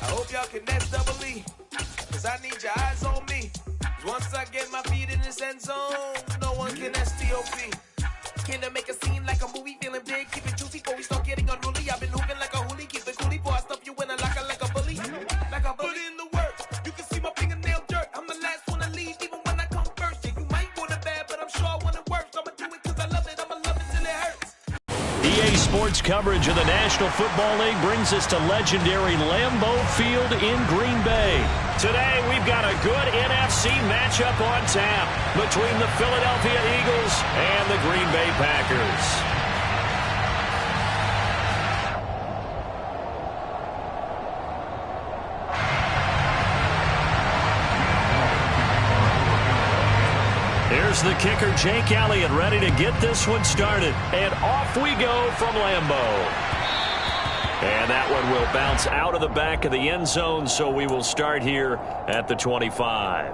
I hope y'all can next double E, cause I need your eyes on me. Once I get my feet in this end zone, no one can STOP. Can I make a scene like a movie, feeling big, keep it juicy before we start getting unruly. I've been hooping like a hoolie, keep it coolie before I stuff you in a locker like a bully. Like a bully in the work, you can see my fingernail dirt. I'm the last one to leave, even when I come first. Yeah, you might want it bad, but I'm sure I want it worse. I'ma do it cause I love it, I'ma love it till it hurts. EA Sports coverage of the National Football League brings us to legendary Lambeau Field in Green Bay. Today, we've got a good NFC matchup on tap between the Philadelphia Eagles and the Green Bay Packers. Here's the kicker, Jake Elliott, ready to get this one started. And off we go from Lambeau. And that one will bounce out of the back of the end zone, so we will start here at the 25.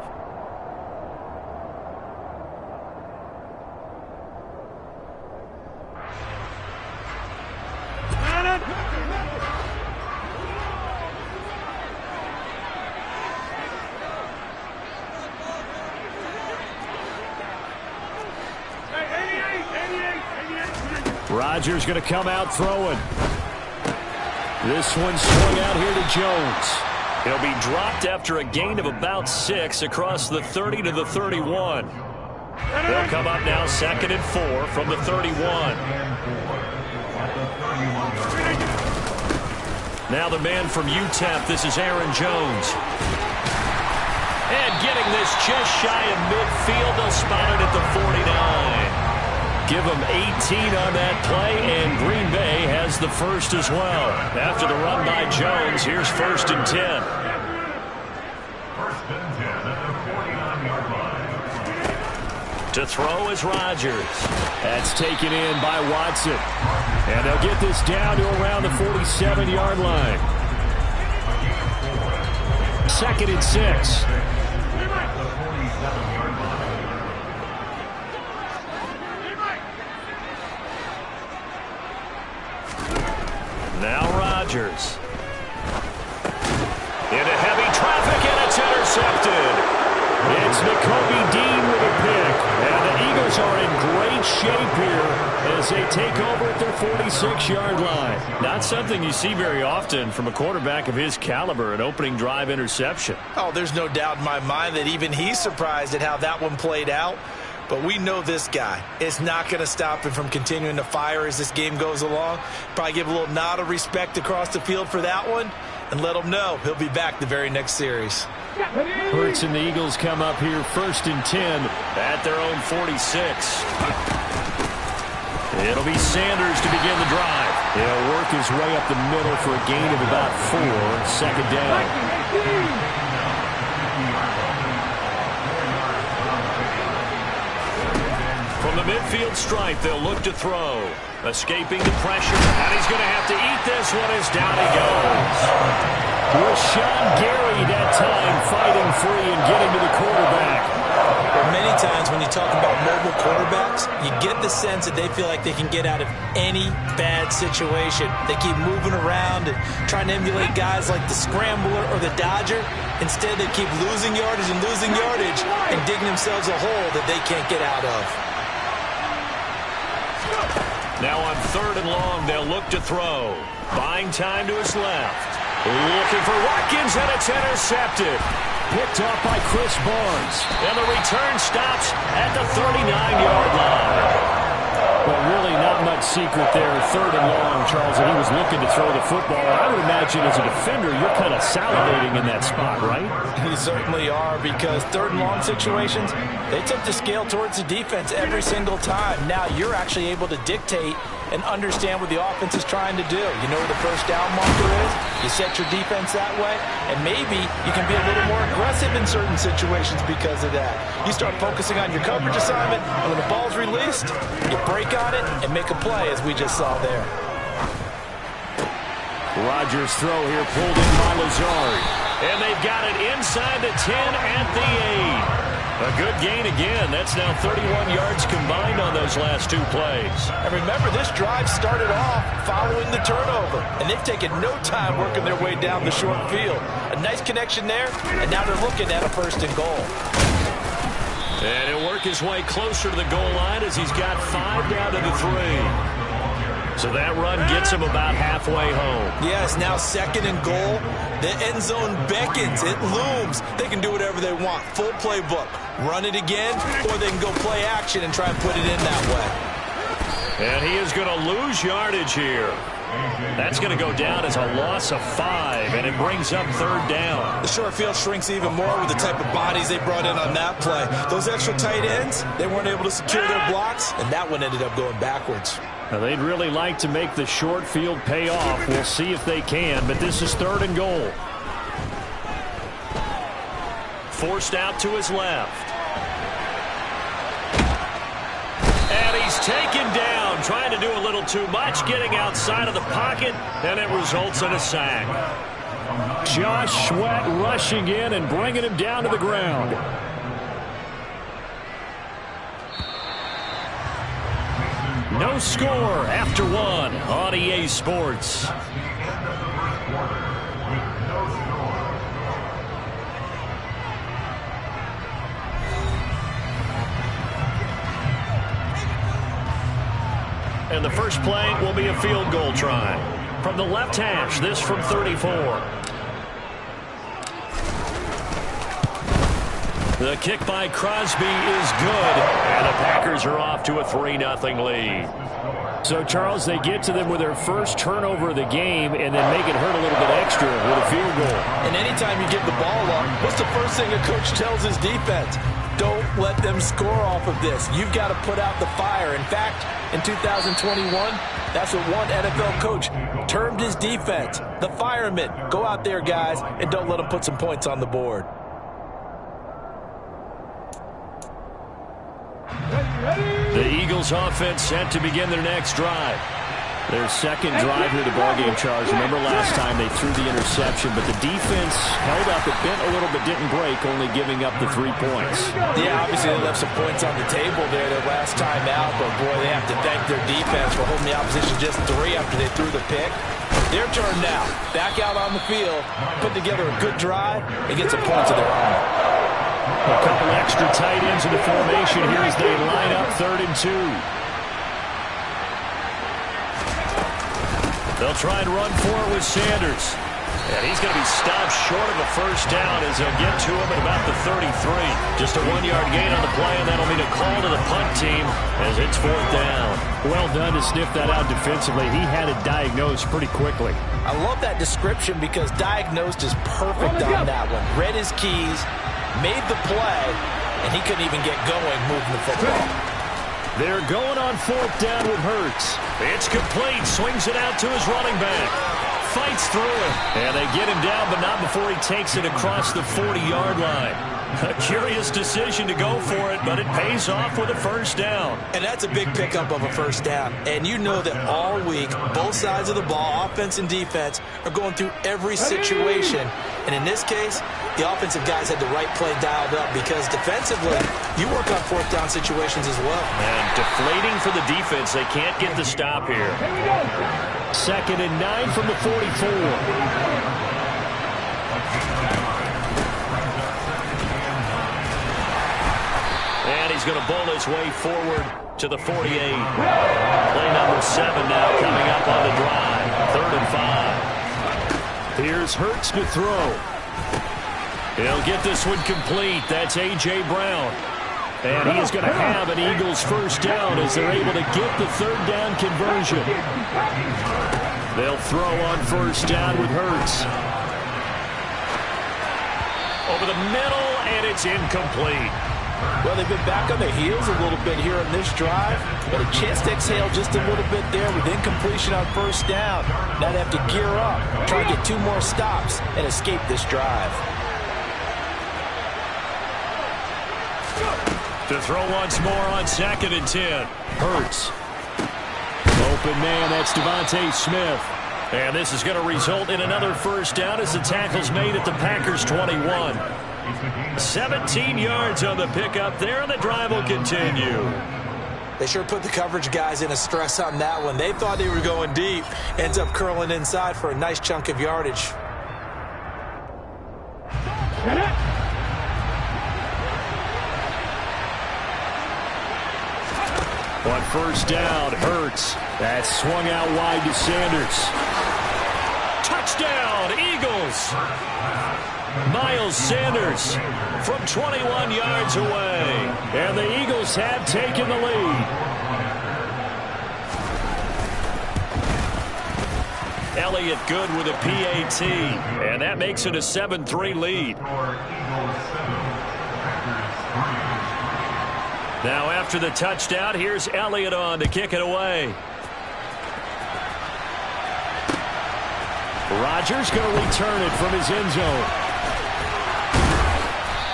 Rodgers going to come out throwing. This one swung out here to Jones. He'll be dropped after a gain of about 6 across the 30 to the 31. They'll come up now 2nd and 4 from the 31. Now the man from UTEP, this is Aaron Jones. And getting this just shy of midfield, they'll spot it at the 49. Give them 18 on that play, and Green Bay has the first as well. After the run by Jones, here's 1st and 10. 1st and 10 at the 49-yard line. To throw is Rodgers. That's taken in by Watson. And they'll get this down to around the 47-yard line. 2nd and 6. Now Rodgers. Into heavy traffic, and it's intercepted. It's Nakobe Dean with a pick. And the Eagles are in great shape here as they take over at their 46-yard line. Not something you see very often from a quarterback of his caliber, an opening drive interception. Oh, there's no doubt in my mind that even he's surprised at how that one played out. But we know this guy is not going to stop him from continuing to fire as this game goes along. Probably give a little nod of respect across the field for that one and let him know he'll be back the very next series. Hurts and the Eagles come up here 1st and 10 at their own 46. It'll be Sanders to begin the drive. He'll work his way up the middle for a gain of about 4, 2nd down. From the midfield stripe, they'll look to throw. Escaping the pressure, and he's going to have to eat this one as down he goes. Rashawn Gary that time fighting free and getting to the quarterback. Well, many times when you talk about mobile quarterbacks, you get the sense that they feel like they can get out of any bad situation. They keep moving around and trying to emulate guys like the Scrambler or the Dodger. Instead, they keep losing yardage and digging themselves a hole that they can't get out of. Now on 3rd and long, they'll look to throw. Buying time to his left. Looking for Watkins, and it's intercepted. Picked off by Chris Barnes. And the return stops at the 39-yard line. Well, really not much secret there. 3rd and long, Charles, and he was looking to throw the football. I would imagine as a defender, you're kind of salivating in that spot, right? You certainly are, because 3rd and long situations, they tip the scale towards the defense every single time. Now you're actually able to dictate and understand what the offense is trying to do. You know where the first down marker is. You set your defense that way, and maybe you can be a little more aggressive in certain situations because of that. You start focusing on your coverage assignment, and when the ball's released, you break on it and make a play, as we just saw there. Rodgers' throw here pulled in by Lazard. And they've got it inside the 10 at the 8. A good gain again. That's now 31 yards combined on those last two plays. And remember, this drive started off following the turnover, and they've taken no time working their way down the short field. A nice connection there, and now they're looking at a 1st and goal. And he'll work his way closer to the goal line as he's got 5 down to the 3. So that run gets him about halfway home. Yes, now 2nd and goal. The end zone beckons. It looms. They can do whatever they want. Full playbook. Run it again, or they can go play action and try and put it in that way. And he is going to lose yardage here. That's going to go down as a loss of 5, and it brings up 3rd down. The short field shrinks even more with the type of bodies they brought in on that play. Those extra tight ends, they weren't able to secure their blocks, and that one ended up going backwards. Now, they'd really like to make the short field pay off. We'll see if they can, but this is 3rd and goal. Forced out to his left. And he's taken down, trying to do a little too much, getting outside of the pocket, and it results in a sack. Josh Sweat rushing in and bringing him down to the ground. No score after 1 on EA Sports. And the first play will be a field goal try. From the left hash, this from 34. The kick by Crosby is good, and the Packers are off to a 3-0 lead. So, Charles, they get to them with their first turnover of the game and then make it hurt a little bit extra with a field goal. And anytime you give the ball up, what's the first thing a coach tells his defense? Don't let them score off of this. You've got to put out the fire. In fact, in 2021, that's what one NFL coach termed his defense. The firemen. Go out there, guys, and don't let them put some points on the board. The Eagles offense set to begin their next drive. Their second drive here of the ballgame, Charles. Remember last time they threw the interception, but the defense held up. It bent a little but didn't break, only giving up the 3 points. Yeah, obviously they left some points on the table there their last time out, but boy, they have to thank their defense for holding the opposition just 3 after they threw the pick. Their turn now. Back out on the field, put together a good drive, and get some points of their own. A couple extra tight ends in the formation here as they line up 3rd and 2. They'll try and run for it with Sanders. And he's going to be stopped short of a first down as they'll get to him at about the 33. Just a 1-yard gain on the play, and that'll mean a call to the punt team as it's 4th down. Well done to sniff that out defensively. He had it diagnosed pretty quickly. I love that description because diagnosed is perfect on that one. Read his keys, made the play, and he couldn't even get going moving the football. They're going on 4th down with Hurts. It's complete. Swings it out to his running back. Fights through it. And they get him down, but not before he takes it across the 40-yard line. A curious decision to go for it, but it pays off with a first down. And that's a big pickup of a first down. And you know that all week, both sides of the ball, offense and defense, are going through every situation. And in this case, the offensive guys had the right play dialed up because defensively, you work on 4th down situations as well. And deflating for the defense. They can't get the stop here. 2nd and 9 from the 44. And he's going to bowl his way forward to the 48. Play number 7 now coming up on the drive. 3rd and 5. Here's Hurts to throw. He'll get this one complete. That's A.J. Brown. And he is going to have an Eagles first down as they're able to get the 3rd down conversion. They'll throw on first down with Hurts. Over the middle, and it's incomplete. Well, they've been back on their heels a little bit here on this drive, but a chance to exhale just a little bit there with incompletion on first down. Now they have to gear up, try to get 2 more stops, and escape this drive. To throw once more on 2nd and 10. Hurts. Open man, that's Devontae Smith. And this is going to result in another first down as the tackle's made at the Packers' 21. 17 yards on the pickup there, and the drive will continue. They sure put the coverage guys in a stress on that one. They thought they were going deep. Ends up curling inside for a nice chunk of yardage. On first down, Hurts. That's swung out wide to Sanders. Touchdown, Eagles. Miles Sanders from 21 yards away. And the Eagles have taken the lead. Elliott good with a PAT. And that makes it a 7-3 lead. Now after the touchdown, here's Elliott on to kick it away. Rodgers going to return it from his end zone.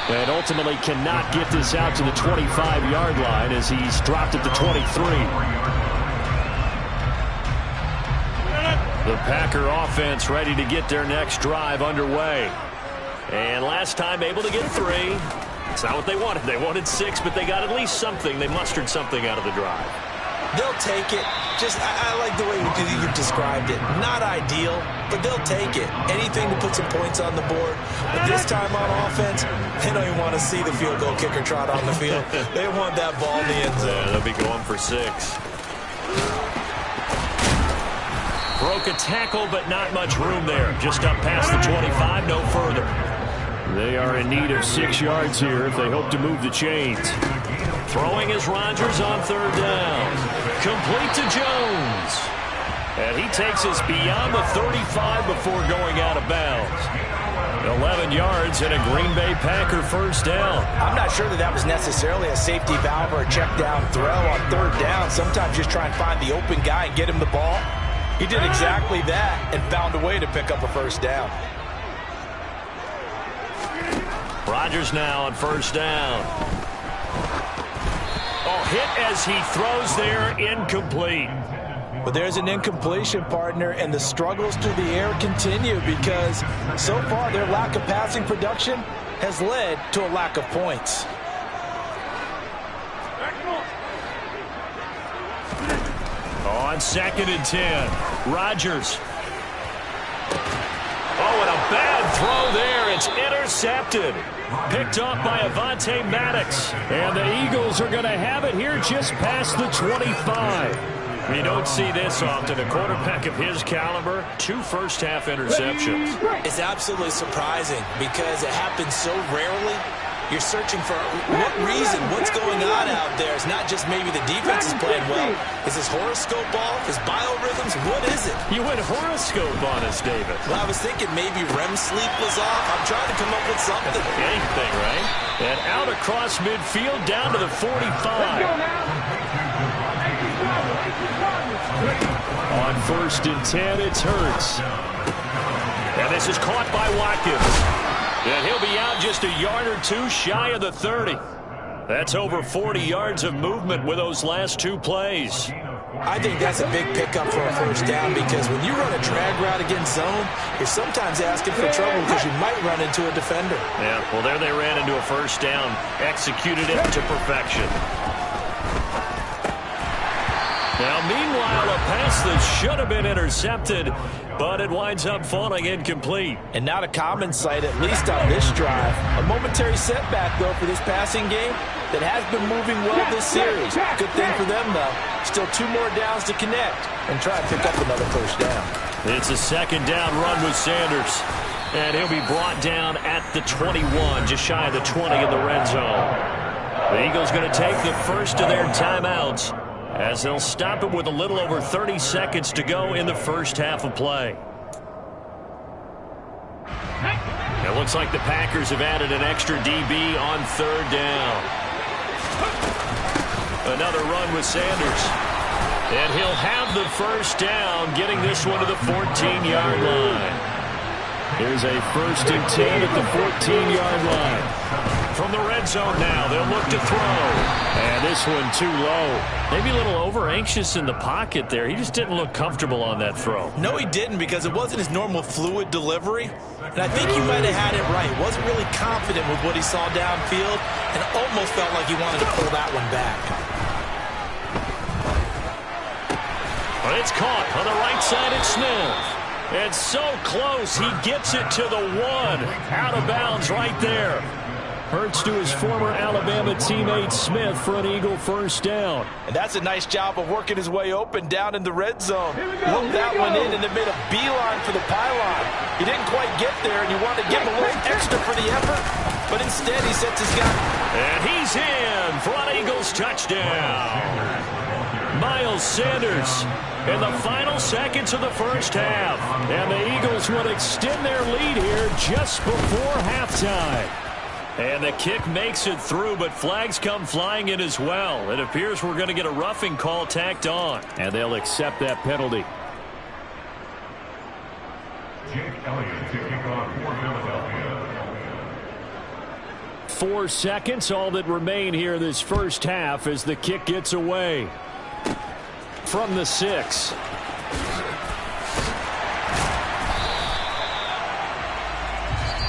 And ultimately cannot get this out to the 25-yard line as he's dropped at the 23. The Packer offense ready to get their next drive underway. And last time able to get 3. It's not what they wanted. They wanted 6, but they got at least something. They mustered something out of the drive. They'll take it. I like the way you described it. Not ideal, but they'll take it. Anything to put some points on the board. But this time on offense, they don't even want to see the field goal kicker trot on the field. They want that ball in the end zone. Yeah, they'll be going for 6. Broke a tackle, but not much room there. Just up past the 25, no further. They are in need of 6 yards here if they hope to move the chains. Throwing is Rodgers on third down. Complete to Jones. And he takes us beyond the 35 before going out of bounds. 11 yards and a Green Bay Packer first down. I'm not sure that was necessarily a safety valve or a check down throw on third down. Sometimes just try and find the open guy and get him the ball. He did exactly that and found a way to pick up a first down. Rodgers now on first down. Oh, hit as he throws there, incomplete. But there's an incompletion, partner, and the struggles through the air continue because so far their lack of passing production has led to a lack of points. On 2nd and 10, Rodgers. Oh, and a bad throw there. It's intercepted. Picked off by Avonte Maddox. And the Eagles are going to have it here just past the 25. You don't see this often. A quarterback of his caliber, 2 first-half interceptions. It's absolutely surprising because it happens so rarely. You're searching for what reason, what's going on out there. It's not just maybe the defense is playing well. Is his horoscope off? His biorhythms? What is it? You went horoscope on us, David. Well, I was thinking maybe REM sleep was off. I'm trying to come up with something. Anything, right? And out across midfield down to the 45. On 1st and 10, it's Hurts. And this is caught by Watkins. And he'll be out just a yard or 2 shy of the 30. That's over 40 yards of movement with those last 2 plays. I think that's a big pickup for a first down because when you run a drag route against zone, you're sometimes asking for trouble because you might run into a defender. Yeah, well, there they ran into a first down, executed it to perfection. Now, meanwhile, a pass that should have been intercepted, but it winds up falling incomplete. And not a common sight, at least on this drive. A momentary setback, though, for this passing game that has been moving well this series. Good thing for them, though. Still 2 more downs to connect and try to pick up another first down. It's a 2nd down run with Sanders. And he'll be brought down at the 21, just shy of the 20 in the red zone. The Eagles going to take the first of their timeouts, as they'll stop it with a little over 30 seconds to go in the first half of play. It looks like the Packers have added an extra DB on 3rd down. Another run with Sanders. And he'll have the first down, getting this one to the 14-yard line. Here's a 1st and 10 at the 14-yard line. from the red zone now. They'll look to throw. And this one too low. Maybe a little over-anxious in the pocket there. He just didn't look comfortable on that throw. No, he didn't, because it wasn't his normal fluid delivery. And I think he might have had it right. Wasn't really confident with what he saw downfield and almost felt like he wanted to pull that one back. But it's caught on the right side at Smith. It's so close, he gets it to the 1. Out of bounds right there. Hurts to his former Alabama teammate Smith for an Eagle first down. And that's a nice job of working his way open down in the red zone. Looked that one in and then made a beeline for the pylon. He didn't quite get there, and you wanted to give him a little extra for the effort, but instead he sets his guy. And he's in for an Eagles touchdown. Miles Sanders in the final seconds of the first half. And the Eagles would extend their lead here just before halftime. And the kick makes it through, but flags come flying in as well. It appears we're going to get a roughing call tacked on, and they'll accept that penalty. Jake Elliott to kick off for Philadelphia. 4 seconds, all that remain here this first half as the kick gets away. From the 6.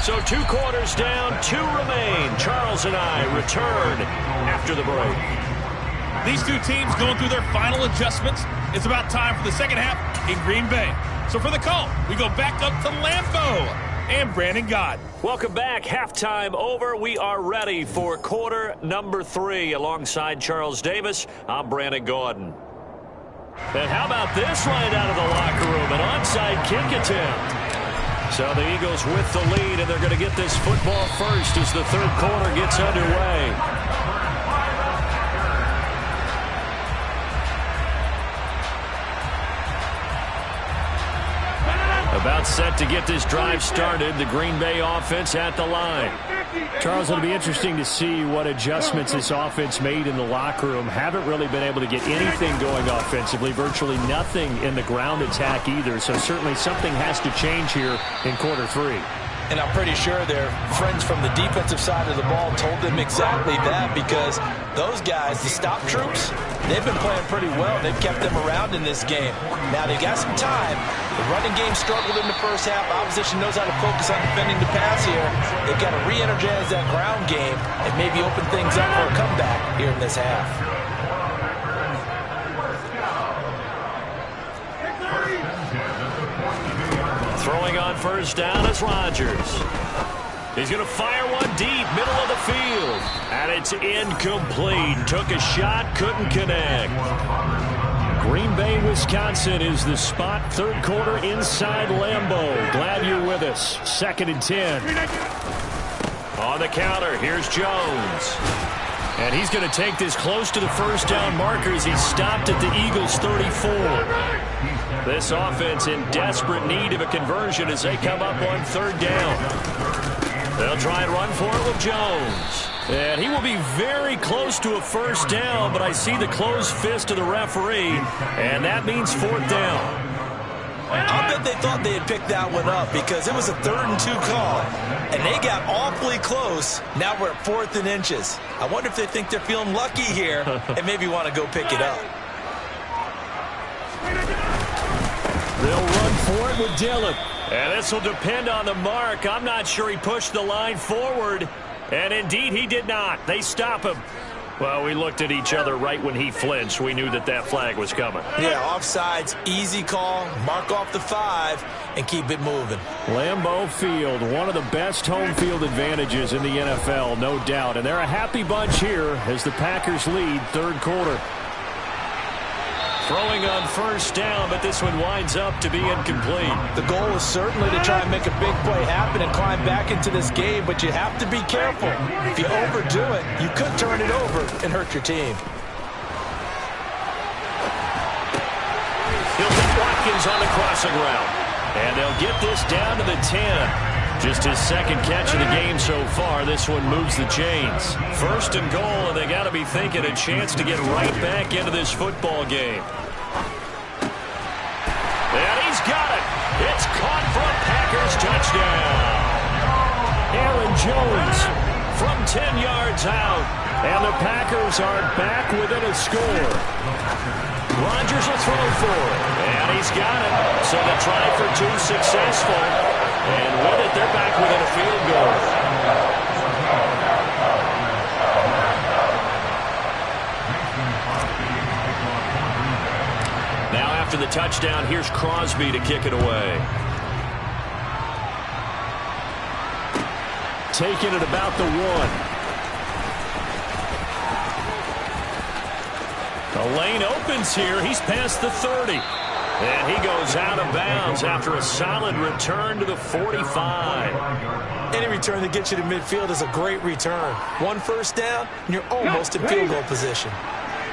So 2 quarters down, 2 remain. Charles and I return after the break. These two teams going through their final adjustments. It's about time for the second half in Green Bay. So for the call, we go back up to Lambeau and Brandon Gott. Welcome back. Halftime over. We are ready for quarter number 3. Alongside Charles Davis, I'm Brandon Gaudin. And how about this right out of the locker room? An onside kick attempt. So the Eagles with the lead, and they're going to get this football first as the third quarter gets underway. About set to get this drive started. The Green Bay offense at the line. Charles, it'll be interesting to see what adjustments this offense made in the locker room. Haven't really been able to get anything going offensively. Virtually nothing in the ground attack either. So certainly something has to change here in quarter 3. And I'm pretty sure their friends from the defensive side of the ball told them exactly that, because those guys, the stop troops, they've been playing pretty well. They've kept them around in this game. Now, they've got some time. The running game struggled in the first half. Opposition knows how to focus on defending the pass here. They've got to re-energize that ground game and maybe open things up for a comeback here in this half. Throwing on first down is Rodgers. He's going to fire one deep, middle of the field. And it's incomplete. Took a shot, couldn't connect. Green Bay, Wisconsin is the spot. Third quarter inside Lambeau. Glad you're with us. 2nd and 10. On the counter, here's Jones. And he's going to take this close to the first down marker as he's stopped at the Eagles' 34. This offense in desperate need of a conversion as they come up on third down. They'll try and run for it with Jones. And he will be very close to a first down, but I see the closed fist of the referee, and that means 4th down. I bet they thought they had picked that one up, because it was a 3rd and 2 call, and they got awfully close. Now we're at 4th and inches. I wonder if they think they're feeling lucky here and maybe want to go pick it up. They'll run for it with Dillon. And this will depend on the mark. I'm not sure he pushed the line forward. And indeed, he did not. They stop him. Well, we looked at each other right when he flinched. We knew that that flag was coming. Yeah, offsides, easy call. Mark off the 5 and keep it moving. Lambeau Field, one of the best home field advantages in the NFL, no doubt. And they're a happy bunch here as the Packers lead third quarter. Throwing on first down, but this one winds up to be incomplete. The goal is certainly to try and make a big play happen and climb back into this game, but you have to be careful. If you overdo it, you could turn it over and hurt your team. He'll get Watkins on the crossing route. And they'll get this down to the 10. Just his second catch of the game so far. This one moves the chains. 1st and goal, and they got to be thinking a chance to get right back into this football game. And he's got it. It's caught for a Packers touchdown. Aaron Jones from 10 yards out. And the Packers are back within a score. Rodgers will throw for it. And he's got it. So the try for 2 successful. And with it, they're back within a field goal. Now after the touchdown, here's Crosby to kick it away. Taking it about the 1. The lane opens here. He's past the 30. And he goes out of bounds after a solid return to the 45. Any return that gets you to midfield is a great return. 1 first down, and you're almost in field goal position.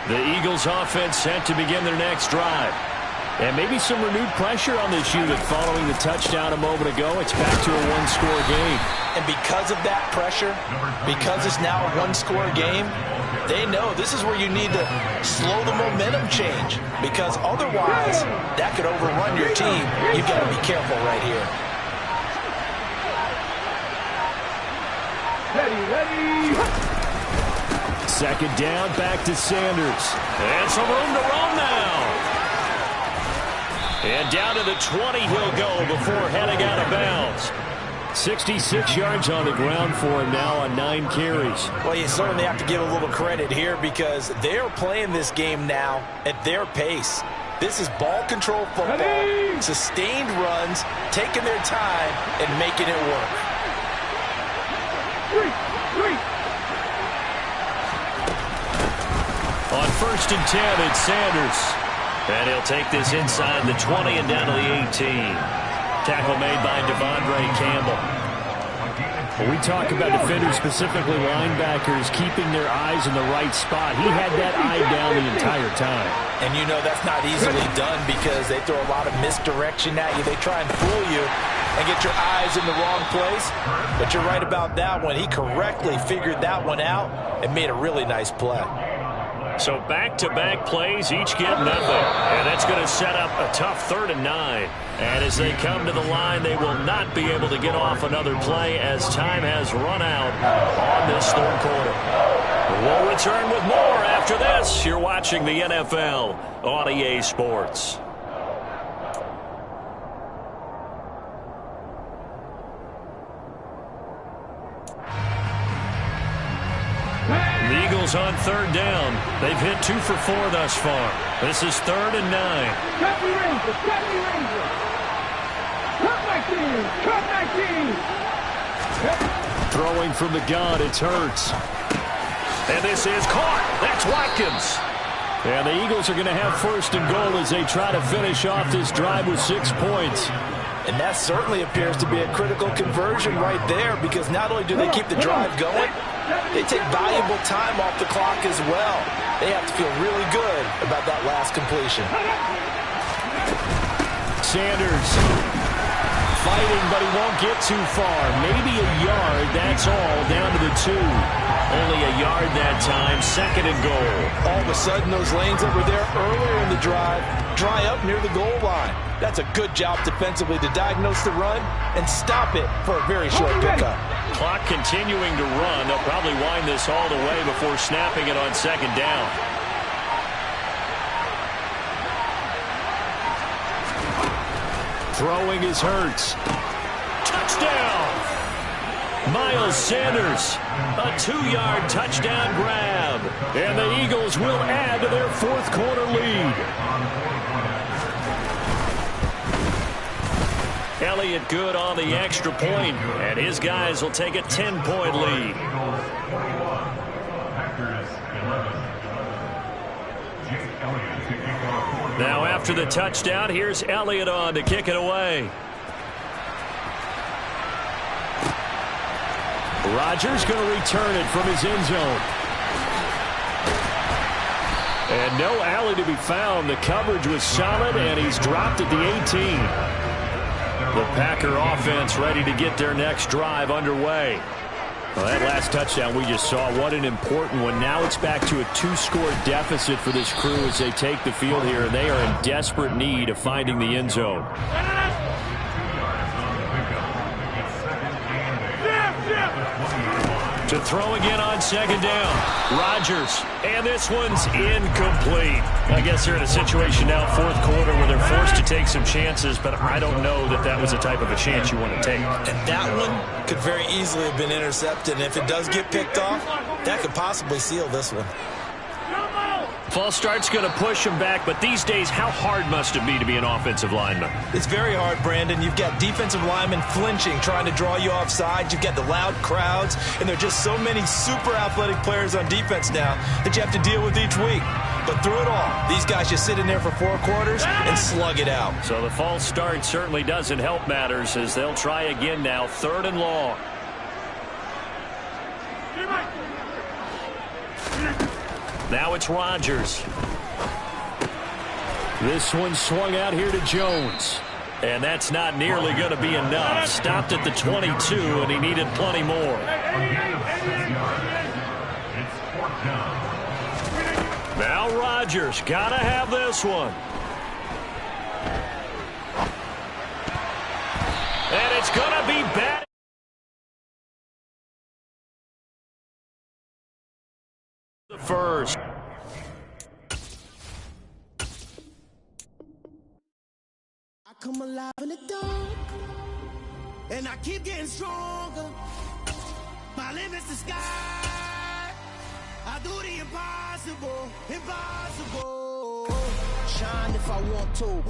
The Eagles offense set to begin their next drive. And maybe some renewed pressure on this unit following the touchdown a moment ago. It's back to a 1-score game. And because of that pressure, because it's now a 1-score game, they know this is where you need to slow the momentum change, because otherwise that could overrun your team. You've got to be careful right here. Ready. Second down, back to Sanders. And some room to roam now. And down to the 20 he'll go before heading out of bounds. 66 yards on the ground for him now on 9 carries. Well, you certainly have to give a little credit here because they're playing this game now at their pace. This is ball control football, sustained runs, taking their time and making it work. On 1st and 10, it's Sanders. And he'll take this inside the 20 and down to the 18. Tackle made by Devondre Campbell. When we talk about defenders, specifically linebackers, keeping their eyes in the right spot, he had that eye down the entire time. And you know that's not easily done because they throw a lot of misdirection at you. They try and fool you and get your eyes in the wrong place. But you're right about that one. He correctly figured that one out and made a really nice play. So back-to-back plays, each get nothing. And that's going to set up a tough 3rd and 9. And as they come to the line, they will not be able to get off another play as time has run out on this 3rd quarter. We'll return with more after this. You're watching the NFL on EA Sports. The Eagles on 3rd down. They've hit 2 for 4 thus far. This is 3rd and 9. Cut me Rangers. Cut 19. Throwing from the gun, it's Hurts. And this is caught. That's Watkins. And the Eagles are going to have 1st and goal as they try to finish off this drive with 6 points. And that certainly appears to be a critical conversion right there because not only do they keep the drive going, they take valuable time off the clock as well. They have to feel really good about that last completion. Sanders fighting, but he won't get too far. Maybe a yard, that's all, down to the 2. Only a yard that time, 2nd and goal. All of a sudden, those lanes that were there earlier in the drive dry up near the goal line. That's a good job defensively to diagnose the run and stop it for a very short pickup. Clock continuing to run. They'll probably wind this all the way before snapping it on 2nd down. Throwing is Hurts. Touchdown! Miles Sanders, a 2-yard touchdown grab. And the Eagles will add to their 4th quarter lead. Elliott good on the extra point, and his guys will take a 10-point lead. Now after the touchdown, here's Elliott on to kick it away. Rodgers going to return it from his end zone. And no alley to be found. The coverage was solid, and he's dropped at the 18. The Packer offense ready to get their next drive underway. Well, that last touchdown we just saw, what an important one. Now it's back to a 2-score deficit for this crew as they take the field here, and they are in desperate need of finding the end zone. To throw again on second down. Rodgers. And this one's incomplete. I guess they're in a situation now, fourth quarter, where they're forced to take some chances, but I don't know that that was the type of a chance you want to take. And that one could very easily have been intercepted. And if it does get picked off, that could possibly seal this one. False start's going to push him back, but these days, how hard must it be to be an offensive lineman? It's very hard, Brandon. You've got defensive linemen flinching, trying to draw you offside. You've got the loud crowds, and there are just so many super athletic players on defense now that you have to deal with each week. But through it all, these guys just sit in there for 4 quarters and slug it out. So the false start certainly doesn't help matters as they'll try again now, 3rd and long. Now it's Rodgers. This one swung out here to Jones. And that's not nearly going to be enough. Stopped at the 22, and he needed plenty more. Now Rodgers, got to have this one. And it's going to be bad. The first. I come alive in the dark, and I keep getting stronger. My limit's the sky. I do the impossible, impossible. Shine if I want to.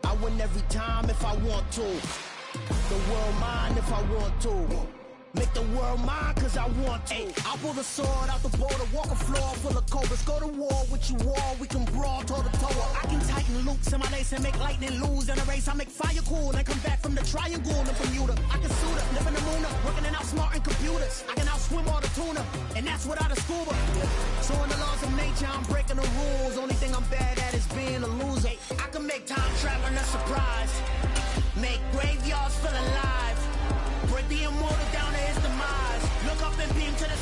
I win every time if I want to. The world mine if I want to. Make the world mine cause I want to. I pull the sword out the border, walk a floor full of cobras. Go to war with you all, we can brawl toe to toe. I can tighten loops in my lace and make lightning lose in a race. I make fire cool and come back from the triangle in Bermuda. I can suit up, live in the moon up, working and outsmarting computers. I can outswim all the tuna, and that's without a scuba. So in the laws of nature, I'm breaking the rules. Only thing I'm bad at is being a loser. I can make time traveling a surprise. Make graveyards feel alive. Break the immortal down to his demise. Look up and beam to the...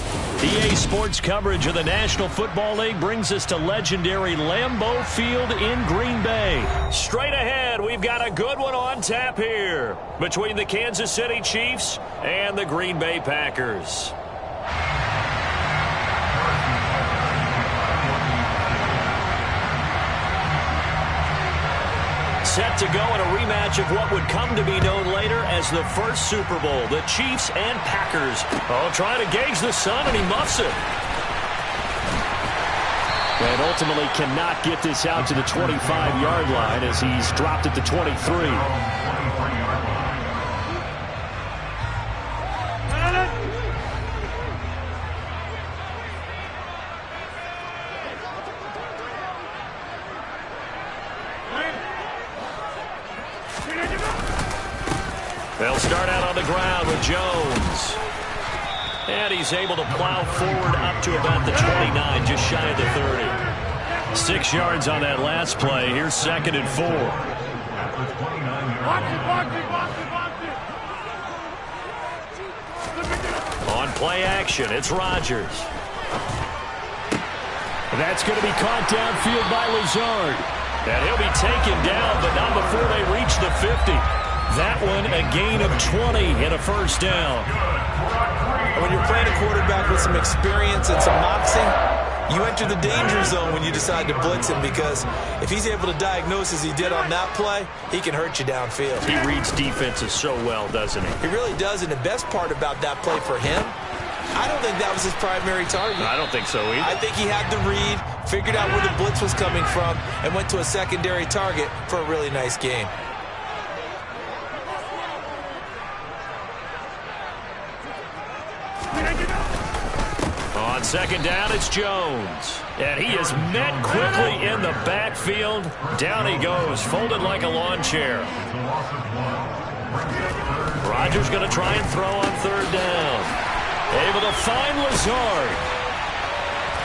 EA Sports coverage of the National Football League brings us to legendary Lambeau Field in Green Bay. Straight ahead, we've got a good one on tap here between the Kansas City Chiefs and the Green Bay Packers. Set to go in a rematch of what would come to be known later as the first Super Bowl, the Chiefs and Packers. Oh, trying to gauge the sun, and he muffs it. And ultimately cannot get this out to the 25-yard line as he's dropped at the 23. They'll start out on the ground with Jones. And he's able to plow forward up to about the 29, just shy of the 30. 6 yards on that last play. Here's 2nd and 4. On play action, it's Rodgers. That's going to be caught downfield by Lazard. And he'll be taken down, but not before they reach the 50. That one a gain of 20 and a first down. When you're playing a quarterback with some experience and some moxie, you enter the danger zone when you decide to blitz him, because if he's able to diagnose as he did on that play, he can hurt you downfield. He reads defenses so well, doesn't he? He really does, and the best part about that play for him, I don't think that was his primary target. I don't think so either. I think he had the read, figured out where the blitz was coming from, and went to a secondary target for a really nice game. On 2nd down, it's Jones. And he is met quickly in the backfield. Down he goes, folded like a lawn chair. Rodgers going to try and throw on 3rd down. Able to find Lazard.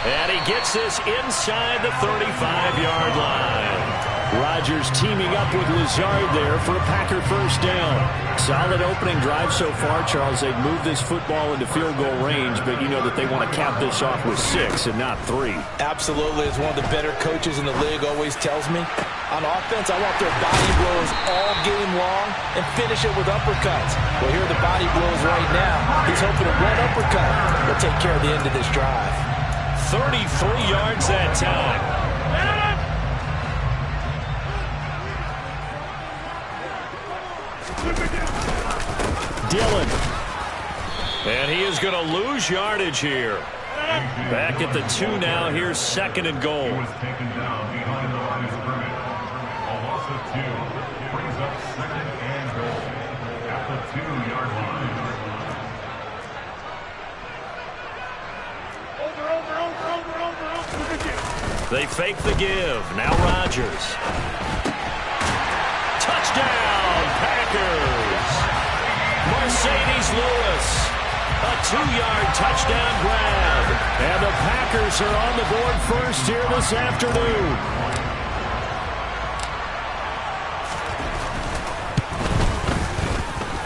And he gets this inside the 35-yard line. Rodgers teaming up with Lazard there for a Packer first down. Solid opening drive so far, Charles. They've moved this football into field goal range, but you know that they want to cap this off with 6 and not 3. Absolutely. As one of the better coaches in the league always tells me, on offense, I want their body blows all game long and finish it with uppercuts. Well, here are the body blows right now. He's hoping to one uppercut will He'll take care of the end of this drive. 33 yards that time. Dillon. And he is going to lose yardage here. Back at the 2 now. Here's 2nd and goal. Was taken down behind the line of scrimmage. A loss of 2 brings up 2nd and goal at the 2-yard line. They fake the give. Now Rodgers. Touchdown, Packers. Mercedes Lewis. A 2-yard touchdown grab. And the Packers are on the board first here this afternoon.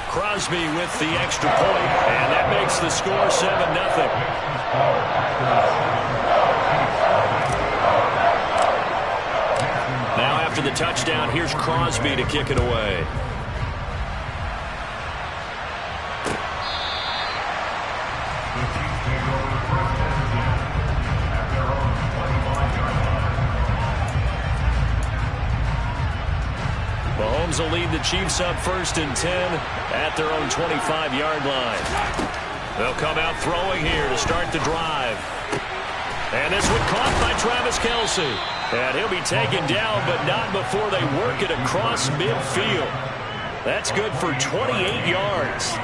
Crosby with the extra point, and that makes the score 7-0. Now after the touchdown, here's Crosby to kick it away. Mahomes will lead the Chiefs up 1st and 10 at their own 25-yard line. They'll come out throwing here to start the drive. And this one caught by Travis Kelce. And he'll be taken down, but not before they work it across midfield. That's good for 28 yards.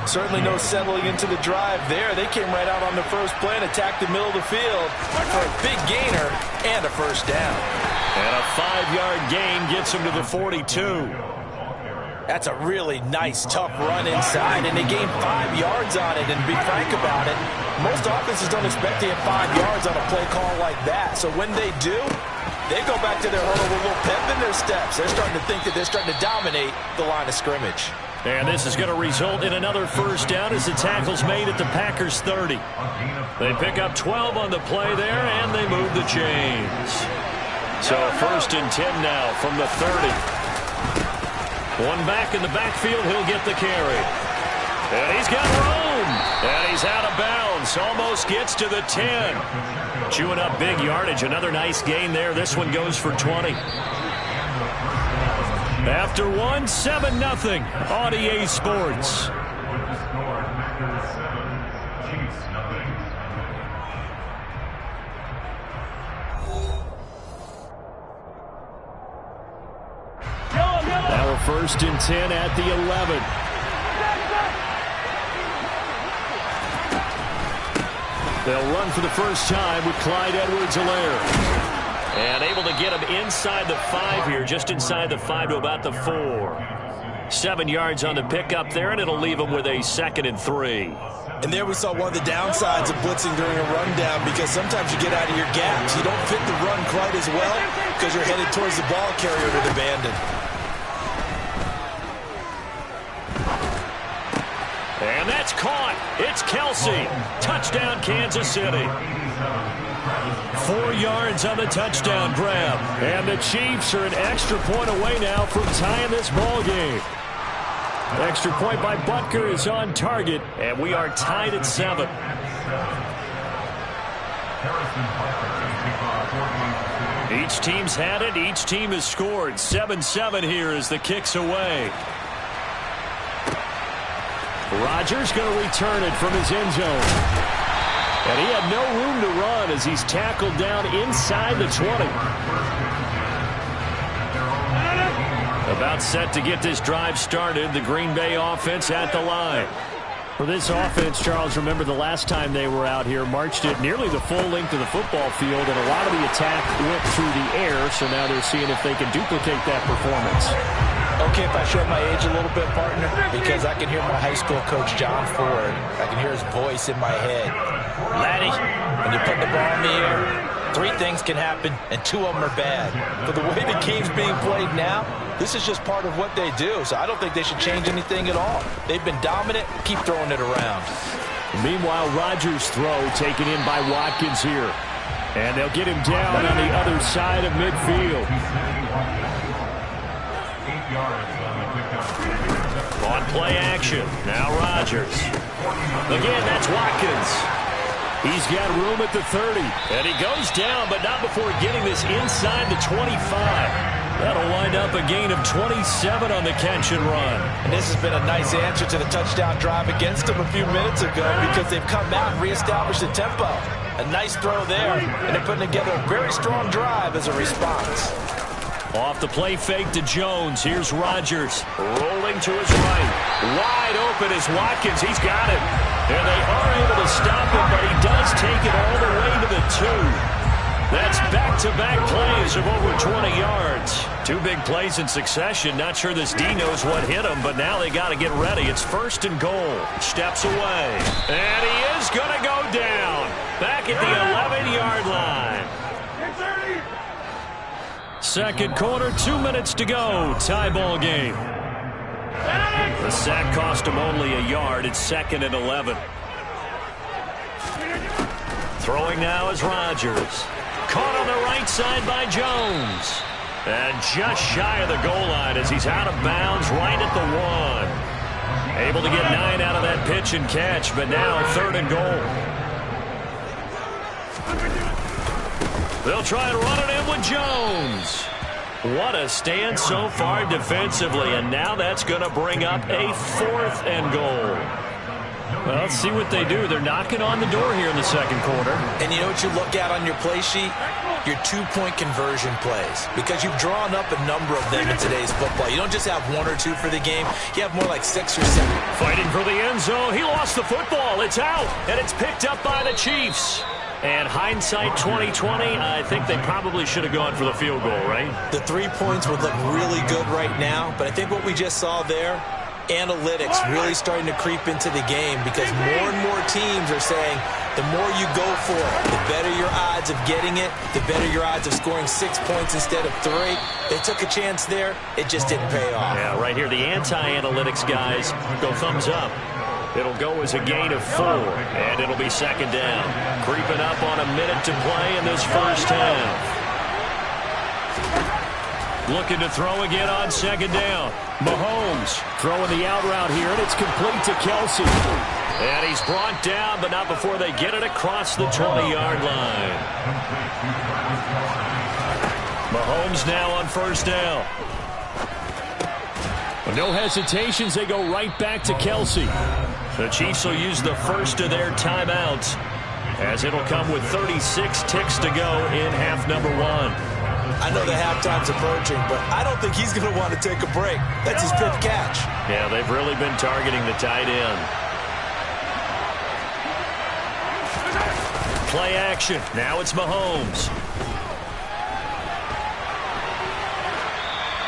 Certainly no settling into the drive there. They came right out on the first play and attacked the middle of the field for a big gainer and a first down. And a 5-yard gain gets him to the 42. That's a really nice, tough run inside, and they gained 5 yards on it. And to be frank about it, most offenses don't expect to get 5 yards on a play call like that. So when they do, they go back to their huddle with a little pep in their steps. They're starting to think that they're starting to dominate the line of scrimmage. And this is going to result in another first down as the tackle's made at the Packers' 30. They pick up 12 on the play there, and they move the chains. So 1st and 10 now from the 30. One back in the backfield, he'll get the carry. And he's got room. And he's out of bounds. Almost gets to the 10. Chewing up big yardage. Another nice gain there. This one goes for 20. After one, 7-0 on EA Sports. Now a 1st and 10 at the 11. They'll run for the first time with Clyde Edwards-Helaire. And able to get him inside the 5 here, just inside the 5 to about the 4. 7 yards on the pickup there, and it'll leave him with a 2nd and 3. And there we saw one of the downsides of blitzing during a rundown, because sometimes you get out of your gaps. You don't fit the run quite as well because you're headed towards the ball carrier to abandon. And that's caught. It's Kelce. Touchdown, Kansas City. 4 yards on the touchdown grab. And the Chiefs are an extra point away now from tying this ball game. Extra point by Butker is on target, and we are tied at 7. Each team's had it. Each team has scored. 7-7 here as the kick's away. Rodgers going to return it from his end zone. And he had no room to run as he's tackled down inside the 20. About set to get this drive started. The Green Bay offense at the line. For this offense, Charles, remember the last time they were out here, marched it nearly the full length of the football field, and a lot of the attack went through the air, so now they're seeing if they can duplicate that performance. Okay, if I show my age a little bit, partner, because I can hear my high school coach, John Ford. I can hear his voice in my head. Laddie, when you put the ball in the air, 3 things can happen, and 2 of them are bad. But the way the game's being played now, this is just part of what they do, so I don't think they should change anything at all. They've been dominant. Keep throwing it around. Meanwhile, Rodgers' throw taken in by Watkins here. And they'll get him down on the other side of midfield. On play action. Now Rodgers. Again, that's Watkins. He's got room at the 30. And he goes down, but not before getting this inside the 25. That'll wind up a gain of 27 on the catch and run. And this has been a nice answer to the touchdown drive against them a few minutes ago because they've come out and reestablished the tempo. A nice throw there, and they're putting together a very strong drive as a response. Off the play fake to Jones. Here's Rodgers rolling to his right. Wide open is Watkins. He's got it. And they are able to stop him, but he does take it all the way to the 2. That's back-to-back plays of over 20 yards. 2 big plays in succession. Not sure this D knows what hit him, but now they got to get ready. It's 1st and goal. Steps away. And he is going to go down. Back at the 11-yard line. Second quarter, 2 minutes to go. Tie ball game. The sack cost him only a yard. It's 2nd and 11. Throwing now is Rodgers. Caught on the right side by Jones. And just shy of the goal line as he's out of bounds right at the 1. Able to get 9 out of that pitch and catch, but now 3rd and goal. They'll try and run it in with Jones. What a stand so far defensively, and now that's going to bring up a 4th and goal. Well, let's see what they do. They're knocking on the door here in the second quarter. And you know what you look at on your play sheet? Your 2-point conversion plays. Because you've drawn up a number of them in today's football. You don't just have 1 or 2 for the game. You have more like 6 or 7. Fighting for the end zone. He lost the football. It's out, and it's picked up by the Chiefs. And hindsight 2020, I think they probably should have gone for the field goal, right? The 3 points would look really good right now, but I think what we just saw there, analytics really starting to creep into the game because more and more teams are saying the more you go for it, the better your odds of getting it, the better your odds of scoring 6 points instead of 3. They took a chance there. It just didn't pay off. Yeah, right here, the anti-analytics guys go thumbs up. It'll go as a gain of 4, and it'll be 2nd down. Creeping up on a minute to play in this first half. Looking to throw again on 2nd down. Mahomes throwing the out route here, and it's complete to Kelsey. And he's brought down, but not before they get it across the 20-yard line. Mahomes now on 1st down. No hesitations, they go right back to Kelsey. The Chiefs will use the first of their timeouts as it'll come with 36 ticks to go in half number 1. I know the halftime's approaching, but I don't think he's going to want to take a break. That's his 5th catch. Yeah, they've really been targeting the tight end. Play action. Now it's Mahomes.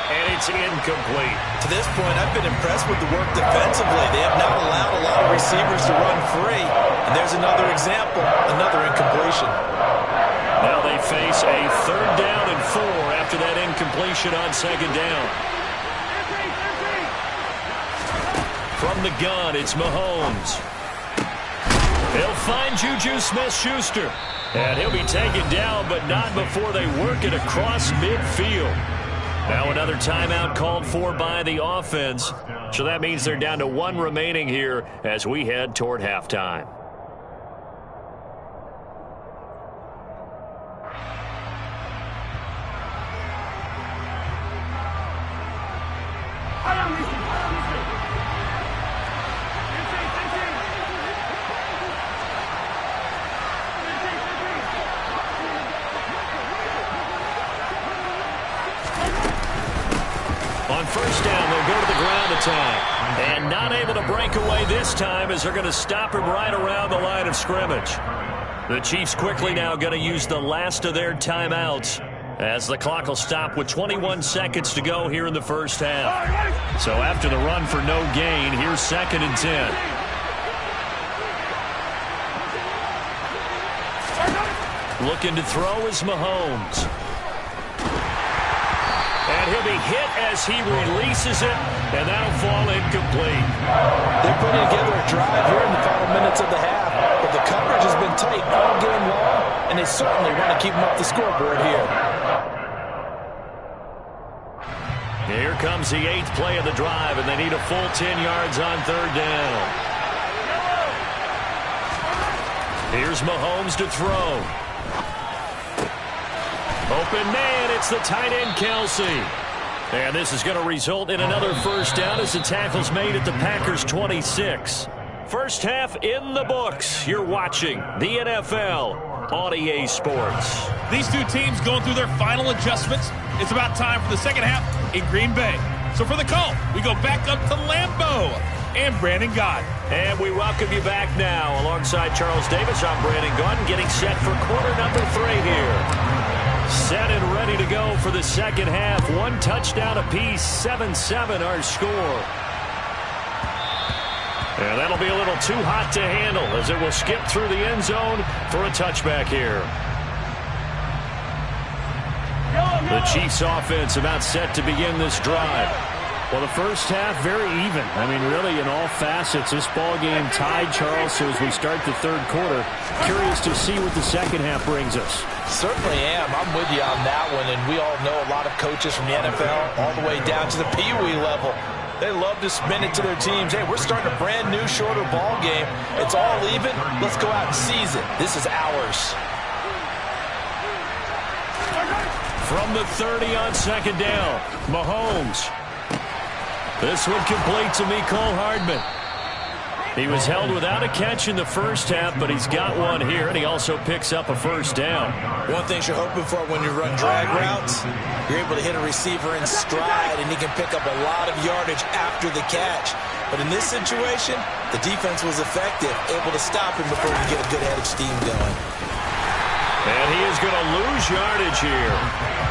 And it's incomplete. To this point, I've been impressed with the work defensively. They have not allowed a lot of receivers to run free. And there's another example, another incompletion. Now they face a 3rd down and 4 after that incompletion on 2nd down. From the gun, it's Mahomes. They'll find Juju Smith-Schuster. And he'll be taken down, but not before they work it across midfield. Now another timeout called for by the offense. So that means they're down to 1 remaining here as we head toward halftime. On 1st down, they'll go to the ground attack. And not able to break away this time as they're going to stop him right around the line of scrimmage. The Chiefs quickly now going to use the last of their timeouts as the clock will stop with 21 seconds to go here in the first half. So after the run for no gain, here's 2nd and 10. Looking to throw is Mahomes. And he'll be hit as he releases it, and that'll fall incomplete. They're putting together a drive here in the final minutes of the half, but the coverage has been tight all game long, and they certainly want to keep them up the scoreboard here. Here comes the 8th play of the drive, and they need a full 10 yards on 3rd down. Here's Mahomes to throw. Open man, it's the tight end, Kelsey. And this is going to result in another first down as the tackle's made at the Packers' 26. First half in the books. You're watching the NFL on EA Sports. These two teams going through their final adjustments. It's about time for the second half in Green Bay. So for the call, we go back up to Lambeau and Brandon Gott. And we welcome you back now. Alongside Charles Davis, I'm Brandon Gott, getting set for quarter number 3 here. Set and ready to go for the second half. One touchdown apiece, 7-7 our score. And that'll be a little too hot to handle as it will skip through the end zone for a touchback here. The Chiefs offense about set to begin this drive. Well, the first half, very even. I mean, really, in all facets, this ball game tied, Charles. So as we start the third quarter, curious to see what the second half brings us. Certainly am. I'm with you on that one. And we all know a lot of coaches from the NFL all the way down to the Pee-wee level. They love to spin it to their teams. Hey, we're starting a brand new, shorter ball game. It's all even. Let's go out and seize it. This is ours. From the 30 on second down, Mahomes. This one complete to Mecole Hardman. He was held without a catch in the first half, but he's got one here, and he also picks up a first down. One thing you're hoping for when you run drag routes, you're able to hit a receiver in stride, and he can pick up a lot of yardage after the catch. But in this situation, the defense was effective, able to stop him before he get a good head of steam going. And he is going to lose yardage here.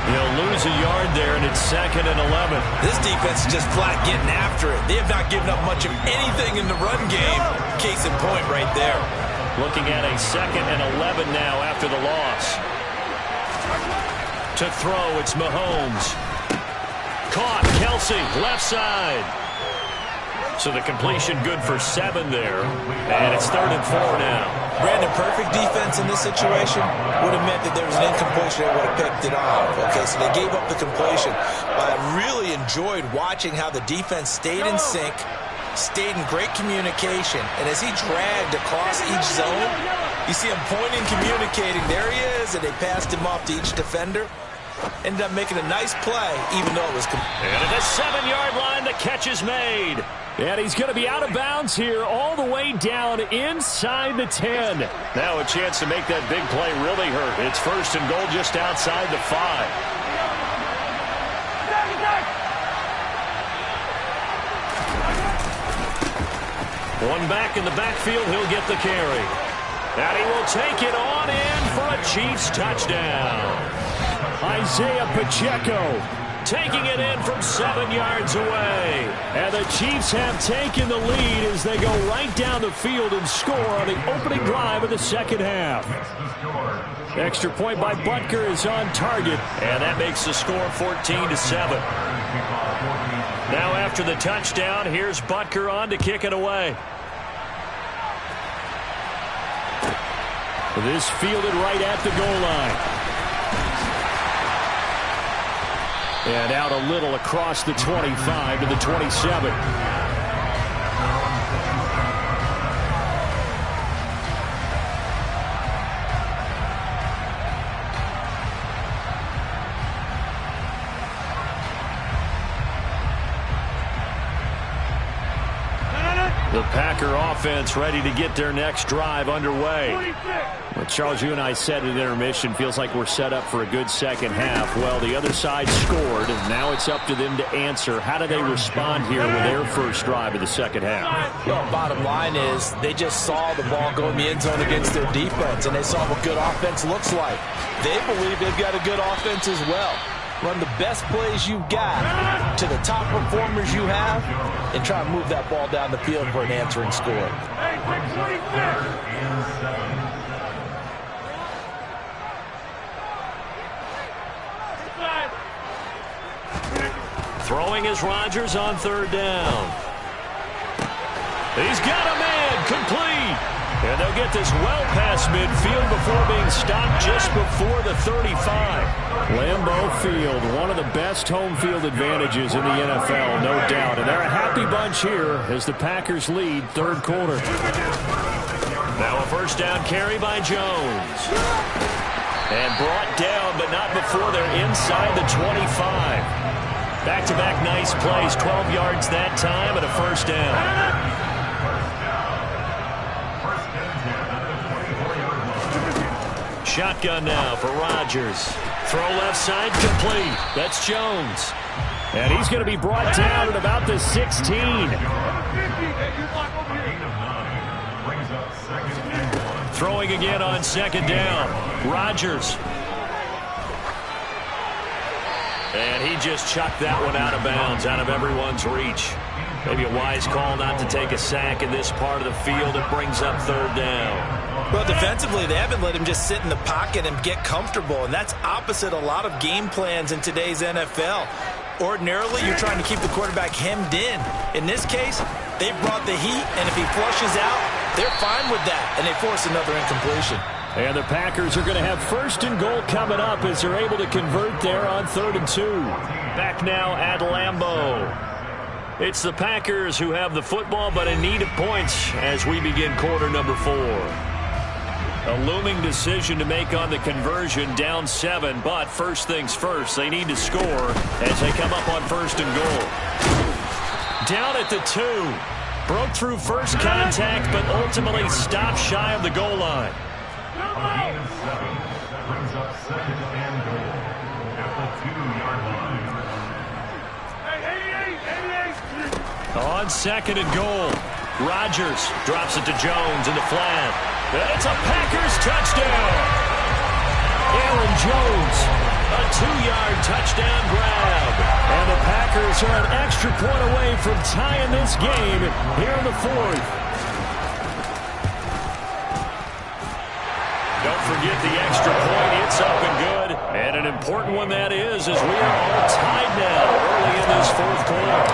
He'll lose a yard there, and it's 2nd and 11. This defense is just flat getting after it. They have not given up much of anything in the run game. Case in point right there. Looking at a 2nd and 11 now after the loss. To throw, it's Mahomes. Caught, Kelsey, left side. So the completion good for 7 there. And it's 3rd and 4 now. Brandon, perfect defense in this situation would have meant that there was an incompletion. They would have picked it off. Okay, so they gave up the completion. But I really enjoyed watching how the defense stayed in sync, stayed in great communication. And as he dragged across each zone, you see him pointing, communicating. There he is, and they passed him off to each defender. Ended up making a nice play, even though it was... And at the 7-yard line, the catch is made. And he's going to be out of bounds here all the way down inside the 10. Now a chance to make that big play really hurt. It's 1st and goal just outside the 5. One back in the backfield, he'll get the carry. And he will take it on in for a Chiefs touchdown. Isaiah Pacheco taking it in from 7 yards away. And the Chiefs have taken the lead as they go right down the field and score on the opening drive of the second half. Extra point by Butker is on target. And that makes the score 14-7. Now after the touchdown, here's Butker on to kick it away. This fielded right at the goal line. And out a little across the 25 to the 27. The Packer offense ready to get their next drive underway. Well, Charles, you and I said at intermission, feels like we're set up for a good second half. Well, the other side scored, and now it's up to them to answer. How do they respond here with their first drive of the second half? Well, bottom line is they just saw the ball go in the end zone against their defense, and they saw what good offense looks like. They believe they've got a good offense as well. Run the best plays you've got to the top performers you have and try to move that ball down the field for an answering score. Throwing is Rodgers on 3rd down. He's got a man, complete. And they'll get this well past midfield before being stopped just before the 35. Lambeau Field, one of the best home field advantages in the NFL, no doubt. And they're a happy bunch here as the Packers lead 3rd quarter. Now a 1st first down carry by Jones. And brought down, but not before they're inside the 25. Back-to-back nice plays, 12 yards that time, and a first down. Shotgun now for Rodgers. Throw left side, complete. That's Jones. And he's going to be brought down at about the 16. Throwing again on second down. Rodgers. And he just chucked that one out of bounds, out of everyone's reach. Maybe a wise call not to take a sack in this part of the field. It brings up third down. Well, defensively, they haven't let him just sit in the pocket and get comfortable, and that's opposite a lot of game plans in today's NFL. Ordinarily, you're trying to keep the quarterback hemmed in. In this case, they brought the heat, and if he flushes out, they're fine with that, and they force another incompletion. And the Packers are going to have first and goal coming up as they're able to convert there on 3rd and 2. Back now at Lambeau. It's the Packers who have the football, but in need of points as we begin quarter number 4. A looming decision to make on the conversion, down 7, but first things first, they need to score as they come up on first and goal. Down at the 2. Broke through first contact, but ultimately stopped shy of the goal line. A gain of 7 brings up second and goal at the 2-yard line. On second and goal, Rodgers drops it to Jones in the flat. And it's a Packers touchdown. Aaron Jones, a 2-yard touchdown grab. And the Packers are an extra point away from tying this game here in the 4th. Don't forget the extra point. It's up and good. And an important one that is, as we are all tied now early in this 4th quarter.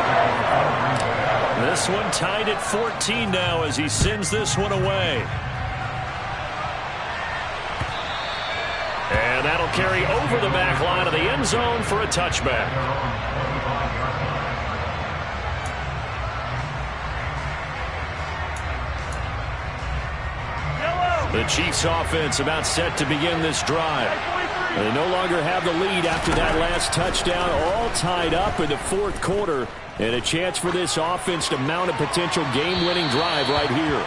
This one tied at 14 now as he sends this one away. And that'll carry over the back line of the end zone for a touchback. The Chiefs offense about set to begin this drive. They no longer have the lead after that last touchdown, all tied up in the 4th quarter, and a chance for this offense to mount a potential game-winning drive right here.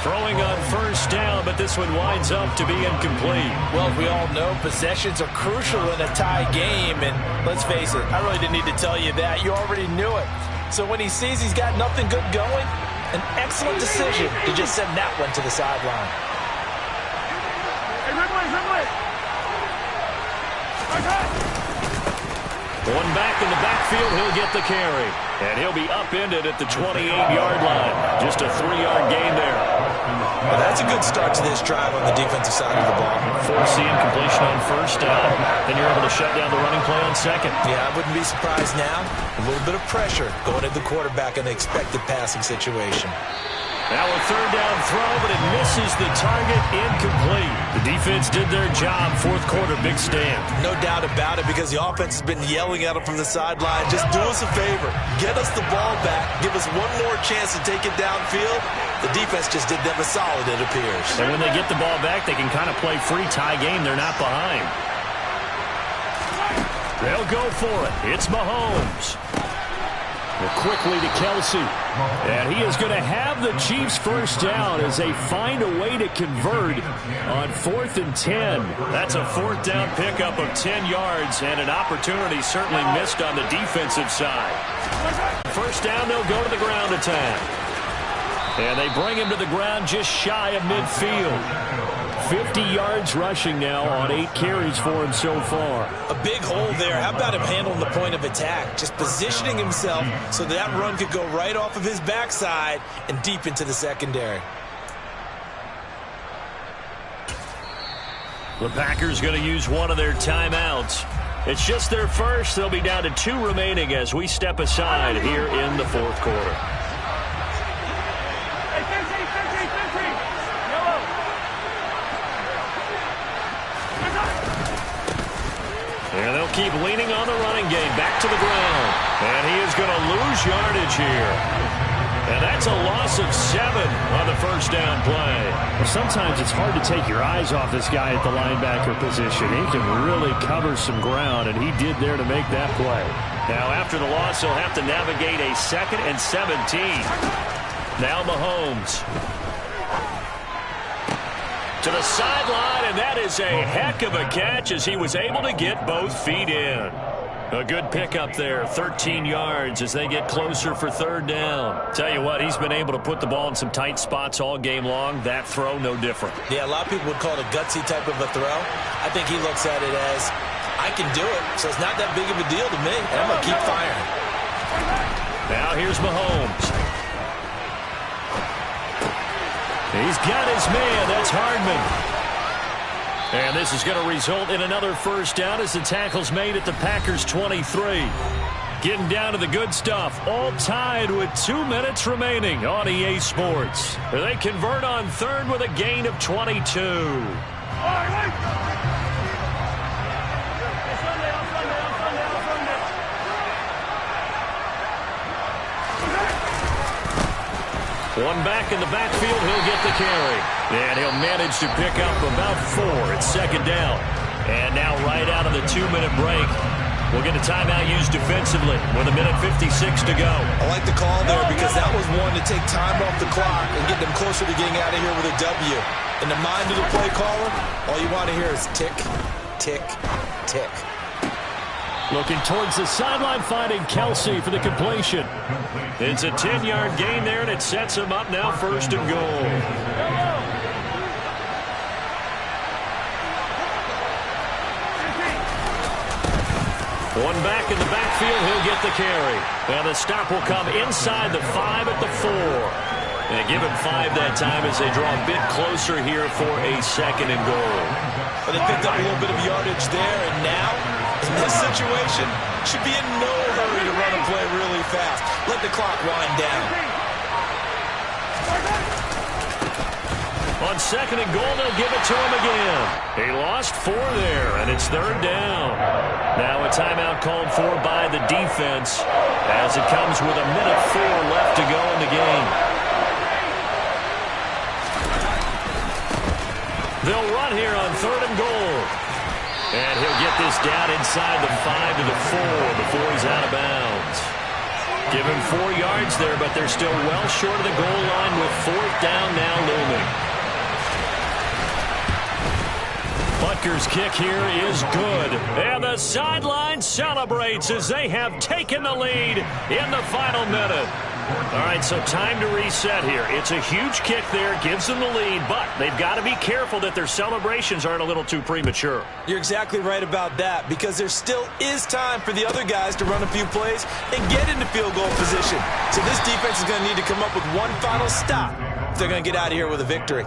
Throwing on first down, but this one winds up to be incomplete. Well, we all know possessions are crucial in a tie game, and let's face it, I really didn't need to tell you that. You already knew it. So when he sees he's got nothing good going, an excellent decision to just send that one to the sideline. One back in the backfield, he'll get the carry. And he'll be upended at the 28-yard line. Just a 3-yard gain there. Well, that's a good start to this drive on the defensive side of the ball. Force the incompletion on first down. Then you're able to shut down the running play on second. Yeah, I wouldn't be surprised now. A little bit of pressure going at the quarterback in the expected passing situation. Now a third down throw, but it misses the target, incomplete. The defense did their job, 4th quarter, big stand. No doubt about it, because the offense has been yelling at them from the sideline. Just do us a favor. Get us the ball back. Give us one more chance to take it downfield. The defense just did them a solid, it appears. And when they get the ball back, they can kind of play free tie game. They're not behind. They'll go for it. It's Mahomes. Quickly to Kelsey. And he is going to have the Chiefs first down as they find a way to convert on 4th and 10. That's a 4th down pickup of 10 yards and an opportunity certainly missed on the defensive side. First down, they'll go to the ground attack. And they bring him to the ground just shy of midfield. 50 yards rushing now on 8 carries for him so far. A big hole there. How about him handling the point of attack? Just positioning himself so that run could go right off of his backside and deep into the secondary. The Packers going to use one of their timeouts. It's just their first. They'll be down to 2 remaining as we step aside here in the 4th quarter. And they'll keep leaning on the running game. Back to the ground. And he is going to lose yardage here. And that's a loss of 7 on the first down play. Well, sometimes it's hard to take your eyes off this guy at the linebacker position. He can really cover some ground, and he did there to make that play. Now, after the loss, he'll have to navigate a 2nd and 17. Now Mahomes. To the sideline, and that is a heck of a catch as he was able to get both feet in. A good pickup there, 13 yards as they get closer for 3rd down. Tell you what, he's been able to put the ball in some tight spots all game long. That throw, no different. Yeah, a lot of people would call it a gutsy type of a throw. I think he looks at it as, I can do it, so it's not that big of a deal to me, and I'm going to keep firing. Now here's Mahomes. He's got his man. That's Hardman. And this is going to result in another first down as the tackle's made at the Packers' 23. Getting down to the good stuff. All tied with 2 minutes remaining on EA Sports. They convert on 3rd with a gain of 22. One back in the backfield, he'll get the carry. And he'll manage to pick up about 4 at 2nd down. And now right out of the 2-minute break, we'll get a timeout used defensively with 1:56 to go. I like the call there because that was one to take time off the clock and get them closer to getting out of here with a W. In the mind of the play caller, all you want to hear is tick, tick, tick. Looking towards the sideline, finding Kelsey for the completion. It's a 10-yard gain there, and it sets him up now 1st and goal. One back in the backfield, he'll get the carry. And the stop will come inside the 5 at the 4. And give him 5 that time as they draw a bit closer here for a 2nd and goal. But they picked up a little bit of yardage there, and now, in this situation, should be in no hurry to run a play really fast. Let the clock wind down. On 2nd and goal, they'll give it to him again. He lost 4 there, and it's 3rd down. Now a timeout called for by the defense as it comes with 1:04 left to go in the game. They'll run here on 3rd and goal. And he'll get this down inside the 5 to the 4 before he's out of bounds. Give him 4 yards there, but they're still well short of the goal line with 4th down now looming. Butker's kick here is good. And the sideline celebrates as they have taken the lead in the final minute. All right, so time to reset here. It's a huge kick there, gives them the lead, but they've got to be careful that their celebrations aren't a little too premature. You're exactly right about that because there still is time for the other guys to run a few plays and get into field goal position. So this defense is going to need to come up with one final stop if they're going to get out of here with a victory.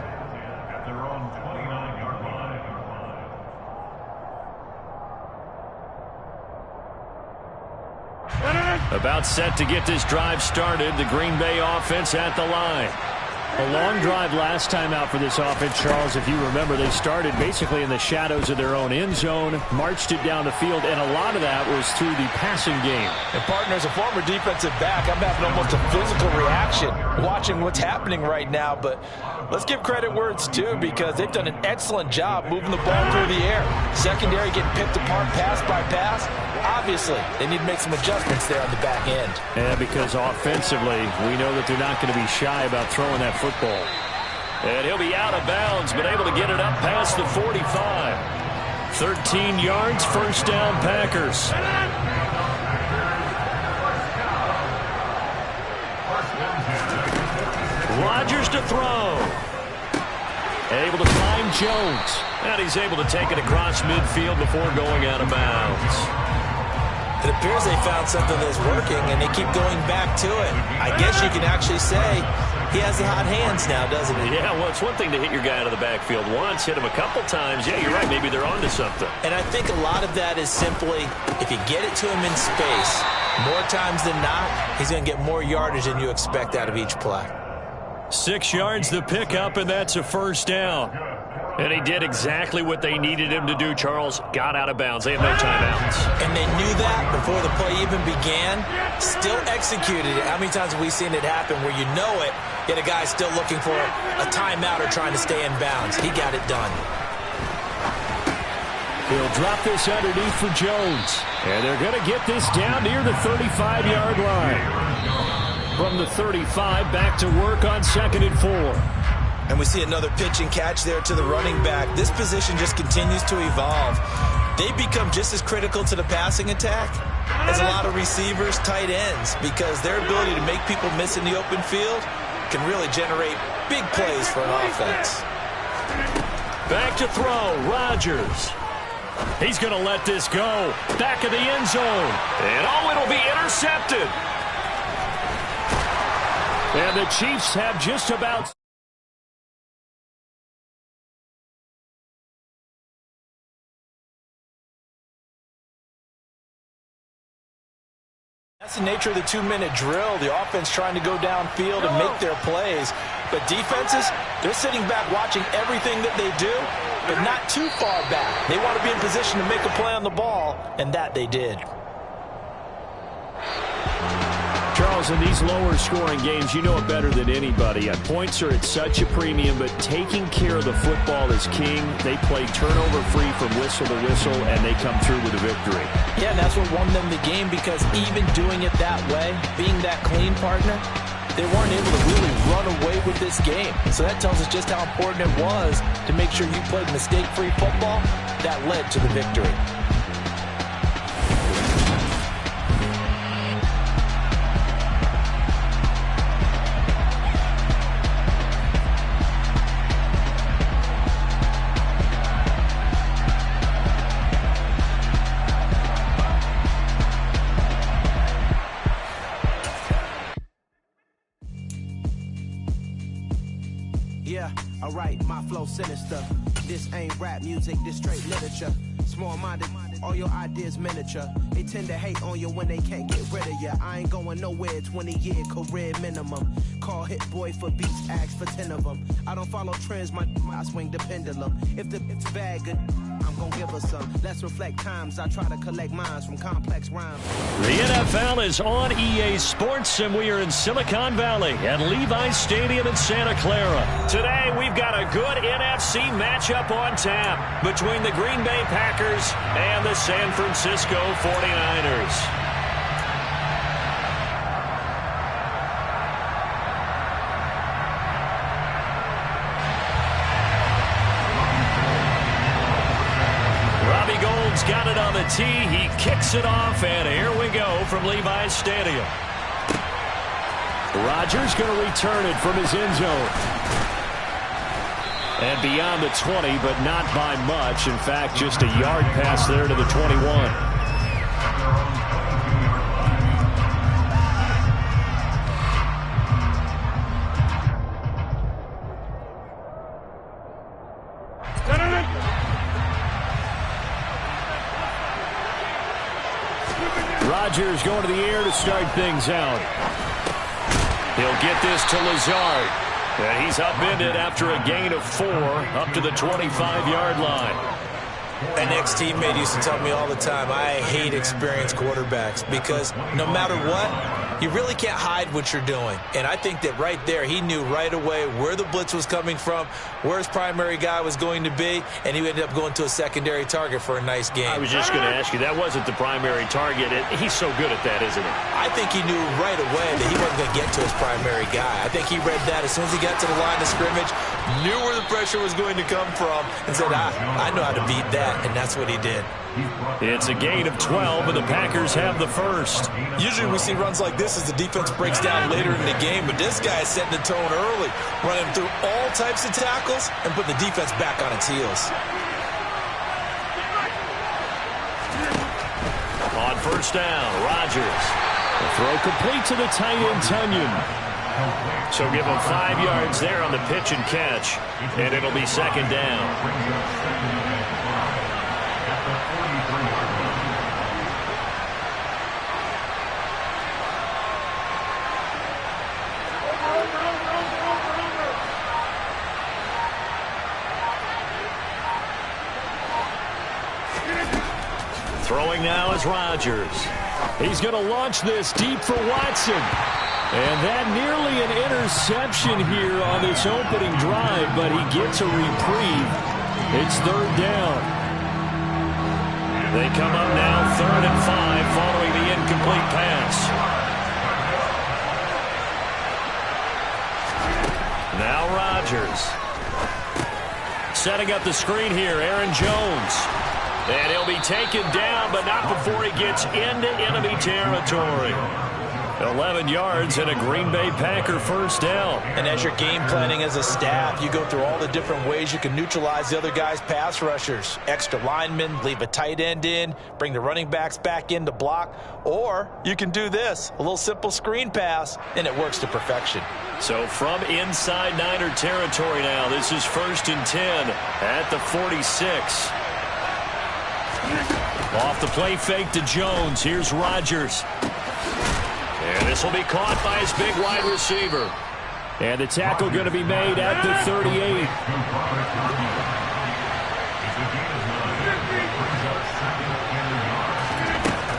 About set to get this drive started. The Green Bay offense at the line. A long drive last time out for this offense, Charles. If you remember, they started basically in the shadows of their own end zone, marched it down the field, and a lot of that was through the passing game. And, partner, as a former defensive back, I'm having almost a physical reaction watching what's happening right now. But let's give credit where it's due because they've done an excellent job moving the ball through the air. Secondary getting picked apart pass by pass. Obviously, they need to make some adjustments there on the back end. Yeah, because offensively, we know that they're not going to be shy about throwing that football. And he'll be out of bounds, but able to get it up past the 45. 13 yards, 1st down Packers. Rodgers to throw. Able to find Jones. And he's able to take it across midfield before going out of bounds. It appears they found something that's working, and they keep going back to it. I guess you can actually say he has the hot hands now, doesn't he? Yeah, well, it's one thing to hit your guy out of the backfield once, hit him a couple times. Yeah, you're right. Maybe they're onto something. And I think a lot of that is simply if you get it to him in space, more times than not, he's going to get more yardage than you expect out of each play. 6 yards the pickup, and that's a 1st down. And he did exactly what they needed him to do, Charles. Got out of bounds. They had no timeouts. And they knew that before the play even began. Still executed it. How many times have we seen it happen where you know it, yet a guy's still looking for a timeout or trying to stay in bounds? He got it done. He'll drop this underneath for Jones. And they're going to get this down near the 35-yard line. From the 35, back to work on 2nd and 4. And we see another pitch and catch there to the running back. This position just continues to evolve. They become just as critical to the passing attack as a lot of receivers, tight ends, because their ability to make people miss in the open field can really generate big plays for an offense. Back to throw, Rodgers. He's going to let this go. Back of the end zone. And it'll be intercepted. And the Chiefs have just about... That's the nature of the 2-minute drill. The offense trying to go downfield and make their plays. But defenses, they're sitting back watching everything that they do, but not too far back. They want to be in position to make a play on the ball, and that they did. Charles, in these lower-scoring games, you know it better than anybody. Points are at such a premium, but taking care of the football is king. They play turnover-free from whistle to whistle, and they come through with a victory. Yeah, and that's what won them the game, because even doing it that way, being that clean partner, they weren't able to really run away with this game. So that tells us just how important it was to make sure you played mistake-free football. That led to the victory. Yeah, alright, my flow sinister. This ain't rap music, this straight literature. Small-minded, all your ideas miniature. They tend to hate on you when they can't get rid of you. I ain't going nowhere, 20-year career minimum. Call Hit Boy for beats, ask for 10 of them. I don't follow trends, I swing the pendulum. If it's bad, good, I'm gonna give us some. Let's reflect times, I try to collect minds from complex rhymes. The NFL is on EA Sports, and we are in Silicon Valley at Levi's Stadium in Santa Clara. Today, we've got a good NFC matchup on tap between the Green Bay Packers and the San Francisco 49ers. Got it on the tee. He kicks it off, and here we go from Levi's Stadium. Rodgers going to return it from his end zone. And beyond the 20, but not by much. In fact, just a yard pass there to the 21. Rodgers going to the air to start things out. He'll get this to Lazard. And he's upended after a gain of 4 up to the 25-yard line. An ex-teammate used to tell me all the time, I hate experienced quarterbacks because no matter what, you really can't hide what you're doing. And I think that right there, he knew right away where the blitz was coming from, where his primary guy was going to be, and he ended up going to a secondary target for a nice game. I was just going to ask you, that wasn't the primary target. He's so good at that, isn't he? I think he knew right away that he wasn't going to get to his primary guy. I think he read that as soon as he got to the line of scrimmage, knew where the pressure was going to come from, and said, I know how to beat that, and that's what he did. It's a gain of 12, and the Packers have the first. Usually we see runs like this as the defense breaks down later in the game, but this guy is setting the tone early, running through all types of tackles and putting the defense back on its heels. On first down, Rodgers. The throw complete to the tight end, Tunyon. So give him 5 yards there on the pitch and catch, and it'll be second down. Throwing now is Rodgers. He's going to launch this deep for Watson. And that nearly an interception here on this opening drive, but he gets a reprieve. It's third down. They come up now 3rd and 5 following the incomplete pass. Now Rodgers. Setting up the screen here, Aaron Jones. And he'll be taken down, but not before he gets into enemy territory. 11 yards and a Green Bay Packer first down. And as you're game planning as a staff, you go through all the different ways you can neutralize the other guy's pass rushers. Extra linemen, leave a tight end in, bring the running backs back in to block. Or you can do this, a little simple screen pass, and it works to perfection. So from inside Niner territory now, this is 1st and 10 at the 46. Off the play fake to Jones. Here's Rodgers. And this will be caught by his big wide receiver. And the tackle going to be made at the 38.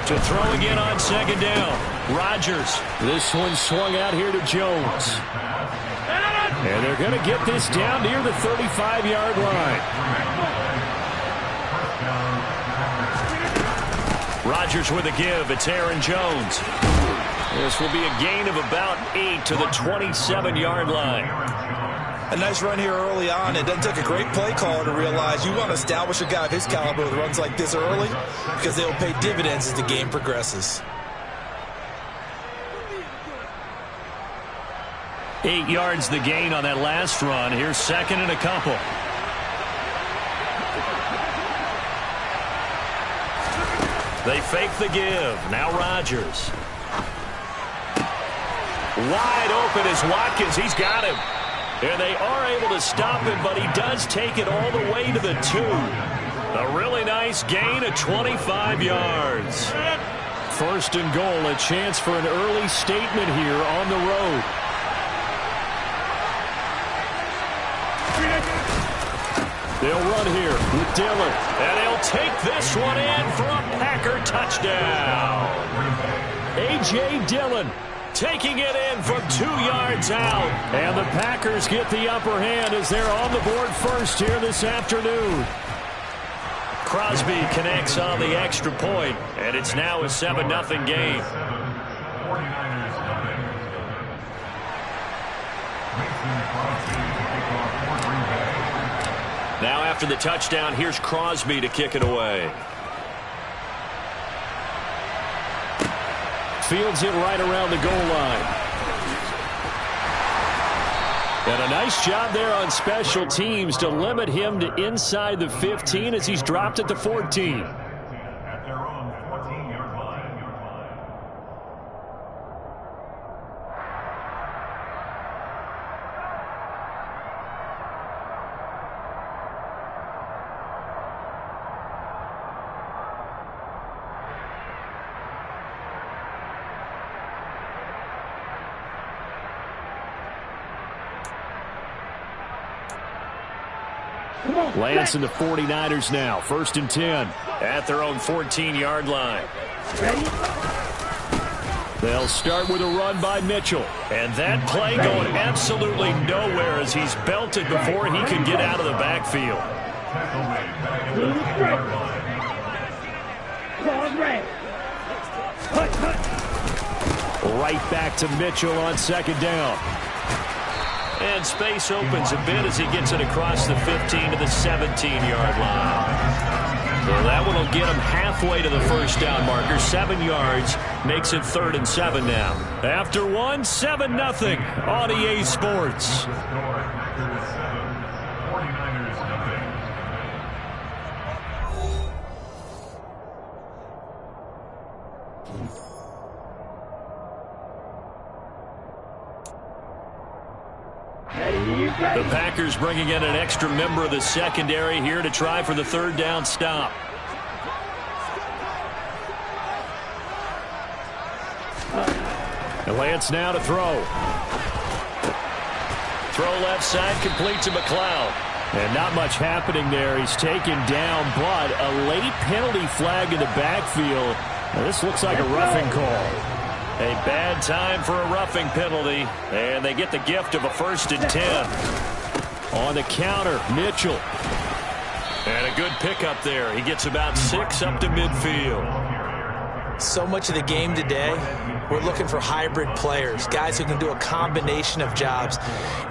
To throw again on 2nd down. Rodgers. This one swung out here to Jones. And they're going to get this down near the 35-yard line. Rodgers with a give. It's Aaron Jones. This will be a gain of about 8 to the 27-yard line. A nice run here early on. It doesn't take a great play caller to realize you want to establish a guy of his caliber with runs like this early because they'll pay dividends as the game progresses. 8 yards the gain on that last run. Here's 2nd and a couple. They fake the give. Now Rodgers. Wide open is Watkins. He's got him. And they are able to stop him, but he does take it all the way to the 2. A really nice gain of 25 yards. 1st and goal, a chance for an early statement here on the road. They'll run here with Dillon. And they'll take this one in for a Packer touchdown. A.J. Dillon taking it in from 2 yards out. And the Packers get the upper hand as they're on the board first here this afternoon. Crosby connects on the extra point, and it's now a 7-0 game. Now after the touchdown, here's Crosby to kick it away. Fields it right around the goal line. And a nice job there on special teams to limit him to inside the 15 as he's dropped at the 14. At their own 14-yard line. Lance and the 49ers now. 1st and 10 at their own 14-yard line. They'll start with a run by Mitchell. And that play going absolutely nowhere as he's belted before he can get out of the backfield. Right back to Mitchell on 2nd down. And space opens a bit as he gets it across the 15 to the 17-yard line. So that one will get him halfway to the first down marker. 7 yards makes it 3rd and 7 now. After 7-0 on EA Sports. The Packers bringing in an extra member of the secondary here to try for the 3rd down stop. And Lance now to throw. Throw left side, complete to McLeod. And not much happening there. He's taken down, but a late penalty flag in the backfield. Now, this looks like a roughing call. A bad time for a roughing penalty, and they get the gift of a 1st and 10. On the counter, Mitchell. And a good pickup there. He gets about 6 up to midfield. So much of the game today, we're looking for hybrid players, guys who can do a combination of jobs.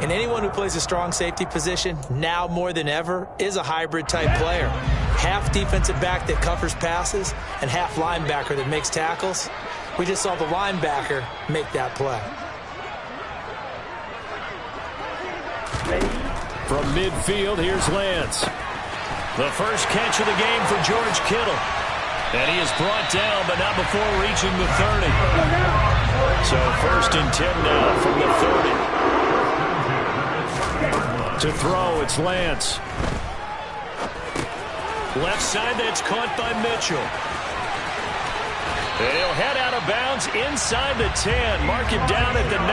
And anyone who plays a strong safety position, now more than ever, is a hybrid-type player. Half defensive back that covers passes and half linebacker that makes tackles. We just saw the linebacker make that play. From midfield, here's Lance. The first catch of the game for George Kittle. And he is brought down, but not before reaching the 30. So 1st and 10 now from the 30. To throw, it's Lance. Left side, that's caught by Mitchell. And he'll head out of bounds inside the 10. Mark him down at the 9.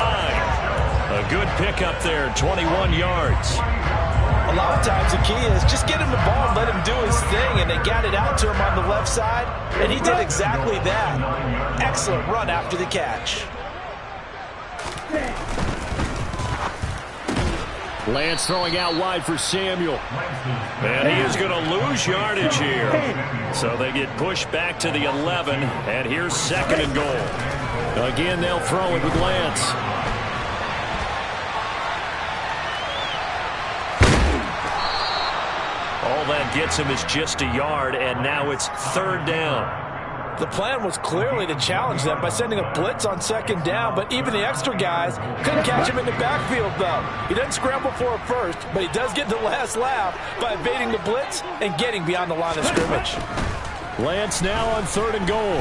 A good pickup there, 21 yards. A lot of times the key is just get him the ball and let him do his thing, and they got it out to him on the left side, and he did exactly that. Excellent run after the catch. Lance throwing out wide for Samuel. And he is going to lose yardage here. So they get pushed back to the 11, and here's 2nd and goal. Again, they'll throw it with Lance. All that gets him is just a yard, and now it's 3rd down. The plan was clearly to challenge them by sending a blitz on 2nd down, but even the extra guys couldn't catch him in the backfield, though. He doesn't scramble for a first, but he does get the last laugh by evading the blitz and getting beyond the line of scrimmage. Lance now on 3rd and goal.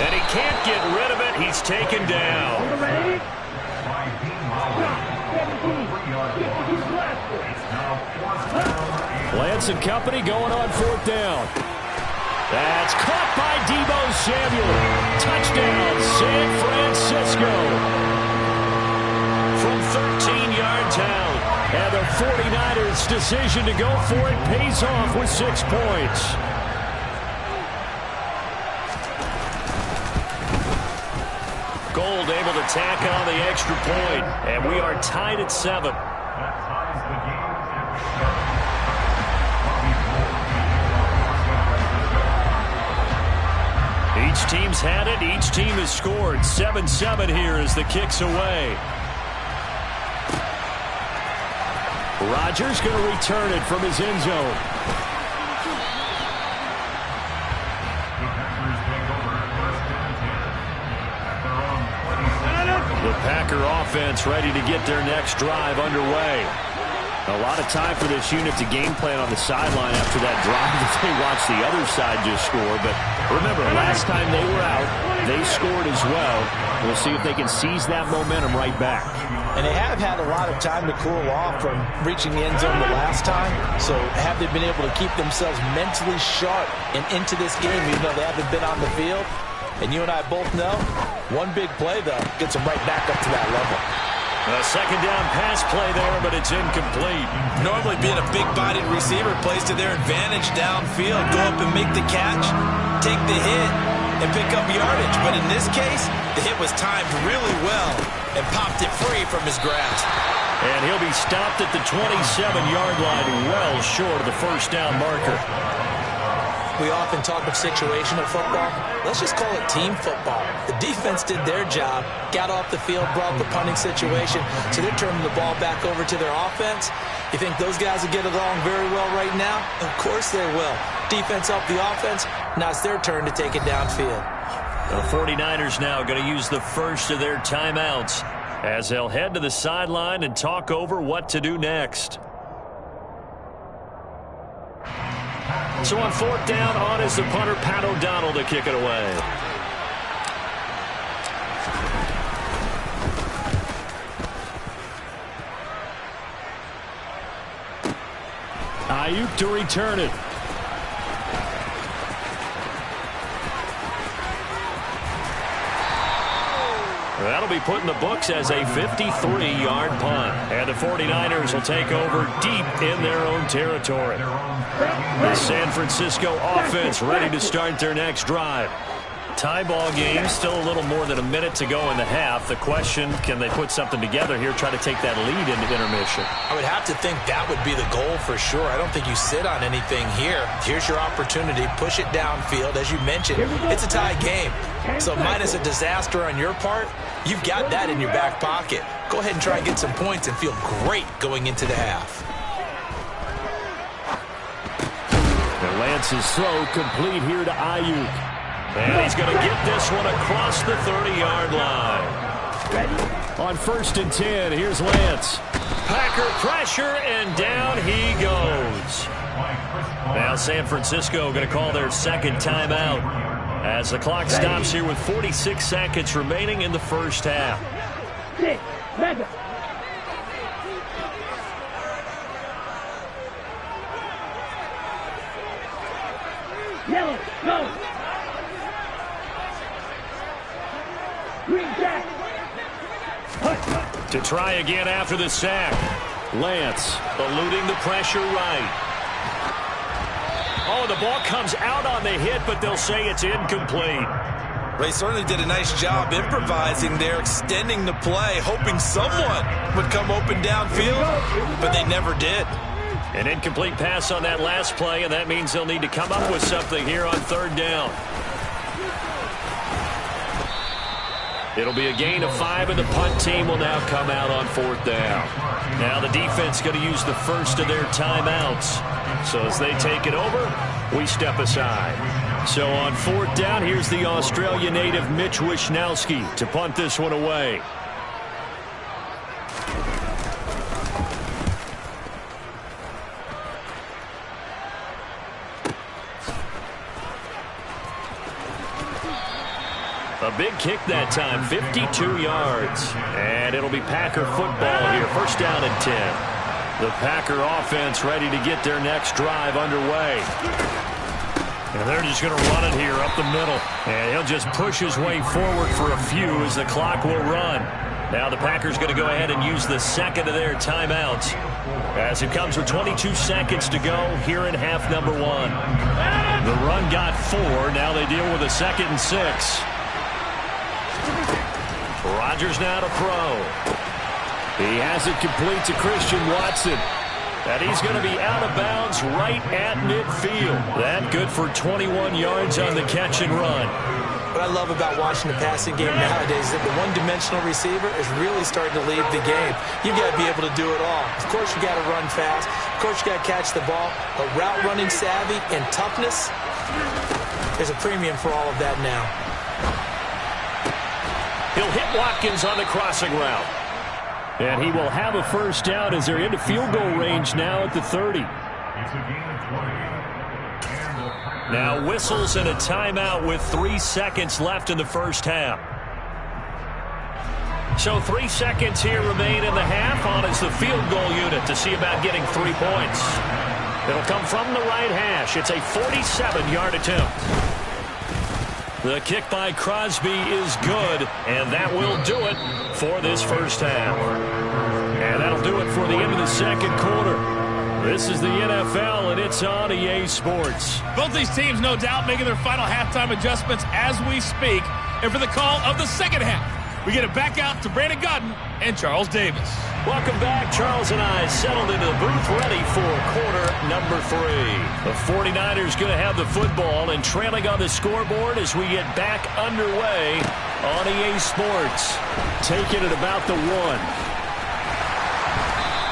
And he can't get rid of it. He's taken down. Lance and company going on 4th down. That's caught by Deebo Samuel. Touchdown, San Francisco. From 13 yards out. And the 49ers' decision to go for it pays off with 6 points. Gold able to tack on the extra point. And we are tied at 7. Each team's had it. Each team has scored. 7-7 here as the kick's away. Rodgers going to return it from his end zone. The Packer offense ready to get their next drive underway. A lot of time for this unit to game plan on the sideline after that drive that they watched the other side just score. But remember, last time they were out, they scored as well. We'll see if they can seize that momentum right back. And they have had a lot of time to cool off from reaching the end zone the last time. So have they been able to keep themselves mentally sharp and into this game, even though they haven't been on the field? And you and I both know, one big play, though, gets them right back up to that level. A 2nd down pass play there, but it's incomplete. Normally being a big-bodied receiver plays to their advantage downfield. Go up and make the catch, take the hit, and pick up yardage. But in this case, the hit was timed really well and popped it free from his grasp. And he'll be stopped at the 27-yard line, well short of the 1st down marker. We often talk of situational football. Let's just call it team football. The defense did their job, got off the field, brought the punting situation, so they're turning the ball back over to their offense. You think those guys will get along very well right now? Of course they will. Defense helped the offense. Now it's their turn to take it downfield. The 49ers now going to use the first of their timeouts as they'll head to the sideline and talk over what to do next. So on 4th down, on is the punter, Pat O'Donnell, to kick it away. Ayuk to return it. That'll be put in the books as a 53-yard punt. And the 49ers will take over deep in their own territory. The San Francisco offense ready to start their next drive. Tie ball game, still a little more than a minute to go in the half. The question, can they put something together here, try to take that lead into intermission? I would have to think that would be the goal for sure. I don't think you sit on anything here. Here's your opportunity. Push it downfield. As you mentioned, it's a tie game. So minus a disaster on your part, you've got that in your back pocket. Go ahead and try and get some points and feel great going into the half. The Lance is slow, complete here to Ayuk. And he's going to get this one across the 30-yard line. On 1st and 10, here's Lance. Packer pressure, and down he goes. Now San Francisco going to call their second timeout as the clock stops here with 46 seconds remaining in the first half. Yellow, go! To try again after the sack. Lance eluding the pressure right. Oh, the ball comes out on the hit, but they'll say it's incomplete. They certainly did a nice job improvising there, extending the play, hoping someone would come open downfield, but they never did. An incomplete pass on that last play, and that means they'll need to come up with something here on 3rd down. It'll be a gain of 5, and the punt team will now come out on 4th down. Now the defense going to use the first of their timeouts. So as they take it over, we step aside. So on 4th down, here's the Australia native Mitch Wishnowsky to punt this one away. A big kick that time, 52 yards. And it'll be Packer football here, 1st down and 10. The Packer offense ready to get their next drive underway. And they're just going to run it here up the middle. And he'll just push his way forward for a few as the clock will run. Now the Packers going to go ahead and use the second of their timeouts as it comes with 22 seconds to go here in half number 1. The run got 4. Now they deal with a 2nd and 6. Rodgers now to throw. He has it complete to Christian Watson. And he's going to be out of bounds right at midfield. That good for 21 yards on the catch and run. What I love about watching the passing game nowadays is that the one-dimensional receiver is really starting to lead the game. You've got to be able to do it all. Of course, you got to run fast. Of course, you got to catch the ball. But route running savvy and toughness, there's a premium for all of that now. He'll hit Watkins on the crossing route. And he will have a 1st down as they're into field goal range now at the 30. Now whistles and a timeout with 3 seconds left in the first half. So 3 seconds here remain in the half. On is the field goal unit to see about getting 3 points. It'll come from the right hash. It's a 47-yard attempt. The kick by Crosby is good, and that will do it for this first half. And that'll do it for the end of the second quarter. This is the NFL, and it's on EA Sports. Both these teams, no doubt, making their final halftime adjustments as we speak. And for the call of the second half, we get it back out to Brandon Godden and Charles Davis. Welcome back. Charles and I settled into the booth ready for quarter number 3. The 49ers going to have the football and trailing on the scoreboard as we get back underway on EA Sports. Taking it about the 1.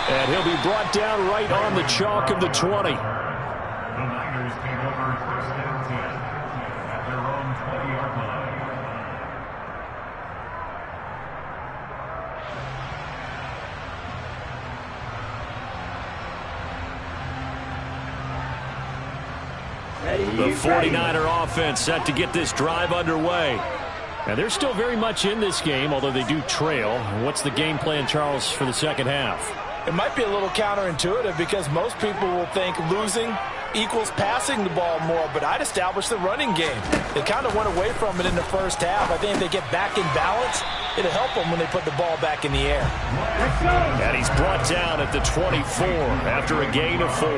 And he'll be brought down right on the chalk of the 20. The Niners take over 1st and 10 at their own 20-yard line. The 49er offense set to get this drive underway. And they're still very much in this game, although they do trail. What's the game plan, Charles, for the second half? It might be a little counterintuitive because most people will think losing equals passing the ball more, but I'd establish the running game. They kind of went away from it in the first half. I think if they get back in balance, It'll help them when they put the ball back in the air. And he's brought down at the 24 after a gain of 4.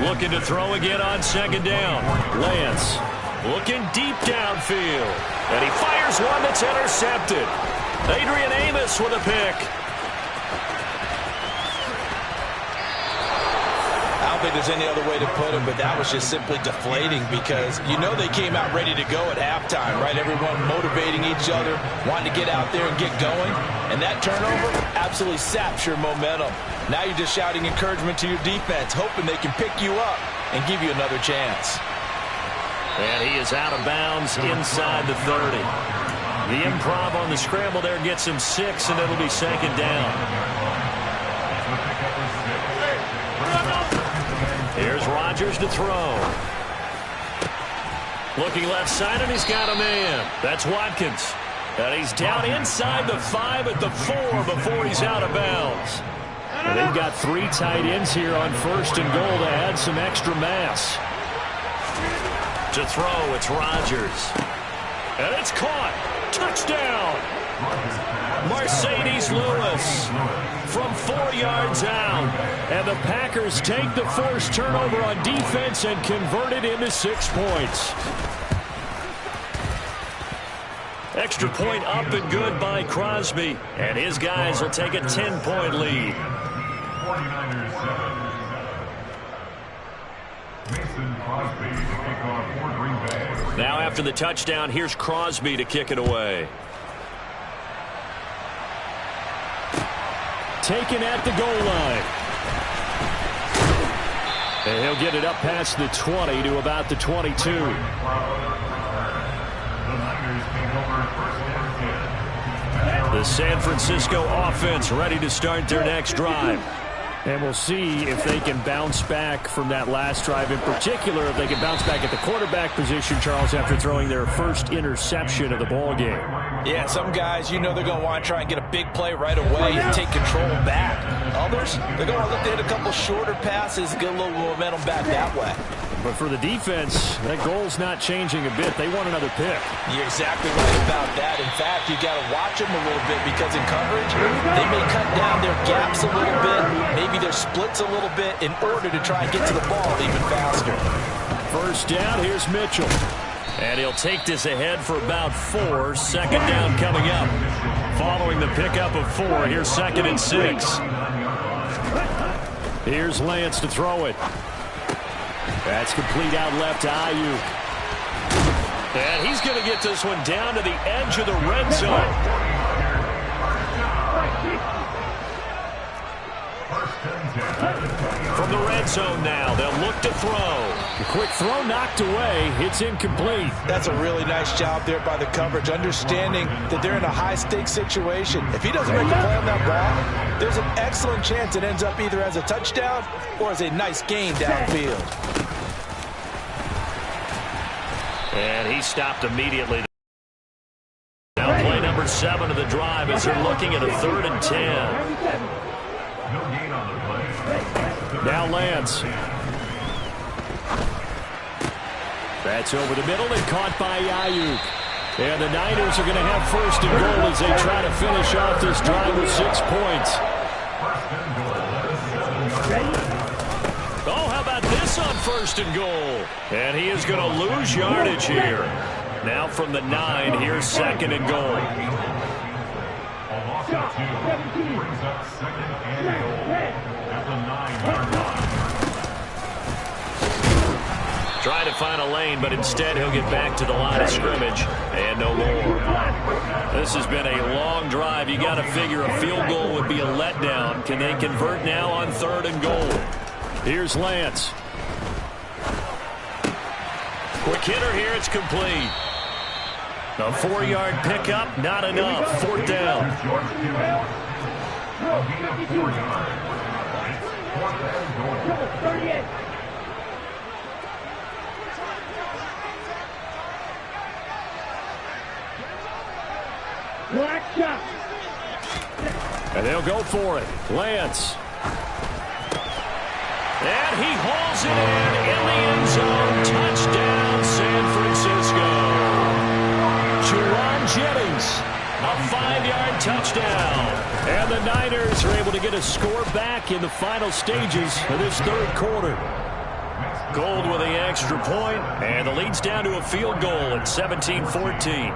Looking to throw again on second down. Lance looking deep downfield. And he fires one that's intercepted. Adrian Amos with a pick. I don't think there's any other way to put it, but that was just simply deflating because you know they came out ready to go at halftime, right? Everyone motivating each other, wanting to get out there and get going. And that turnover absolutely saps your momentum. Now you're just shouting encouragement to your defense, hoping they can pick you up and give you another chance. And he is out of bounds inside the 30. The improv on the scramble there gets him 6, and it'll be second down. Here's Rodgers to throw. Looking left side, and he's got a man. That's Watkins. And he's down inside the 5 at the 4 before he's out of bounds. And they've got 3 tight ends here on first and goal to add some extra mass. To throw, it's Rodgers. And it's caught. Touchdown. Mercedes Lewis from 4 yards out. And the Packers take the forced turnover on defense and convert it into 6 points. Extra point up and good by Crosby. And his guys will take a 10-point lead. 49ers 7. Mason Crosby to kick off for Green Bay. Now after the touchdown, here's Crosby to kick it away. Taken at the goal line. And he'll get it up past the 20 to about the 22. The Niners take over first and 10. The San Francisco offense ready to start their next drive. And we'll see if they can bounce back from that last drive. In particular, if they can bounce back at the quarterback position, Charles, after throwing their first interception of the ballgame. Yeah, some guys, you know they're going to want to try and get a big play right away and take control back. Others, they're going to look to hit a couple shorter passes, get a little momentum back that way. But for the defense, that goal's not changing a bit. They want another pick. You're exactly right about that. In fact, you got to watch them a little bit because in coverage, they may cut down their gaps a little bit, maybe their splits a little bit in order to try and get to the ball even faster. First down, here's Mitchell. And he'll take this ahead for about 4. Second down coming up. Following the pickup of 4, here's 2nd and 6. Here's Lance to throw it. That's complete out left to Ayuk. And he's going to get this one down to the edge of the red zone. From the red zone now, they'll look to throw. The quick throw knocked away. It's incomplete. That's a really nice job there by the coverage, understanding that they're in a high-stakes situation. If he doesn't make a play on that ball, there's an excellent chance it ends up either as a touchdown or as a nice gain downfield. And he stopped immediately. Now play number 7 of the drive as they're looking at a 3rd and 10. No gain on the play. Now Lance. That's over the middle and caught by Ayuk. And the Niners are going to have first and goal as they try to finish off this drive with 6 points. Oh, how about this on first and goal? And he is going to lose yardage here. Now from the 9, here's 2nd and goal. A loss of 2 brings up 2nd and goal at the 9-yard line. Trying to find a lane, but instead he'll get back to the line of scrimmage and no more. This has been a long drive. You got to figure a field goal would be a letdown. Can they convert now on 3rd and goal? Here's Lance. Quick hitter here, it's complete. A 4-yard pickup, not enough. 4th down. A gain of 4 yards. It's 4th and goal. And they'll go for it. Lance. And he hauls it in the end zone. Touchdown, San Francisco. touchdown. And the Niners are able to get a score back in the final stages of this third quarter. Gold with the extra point, and the lead's down to a field goal at 17-14.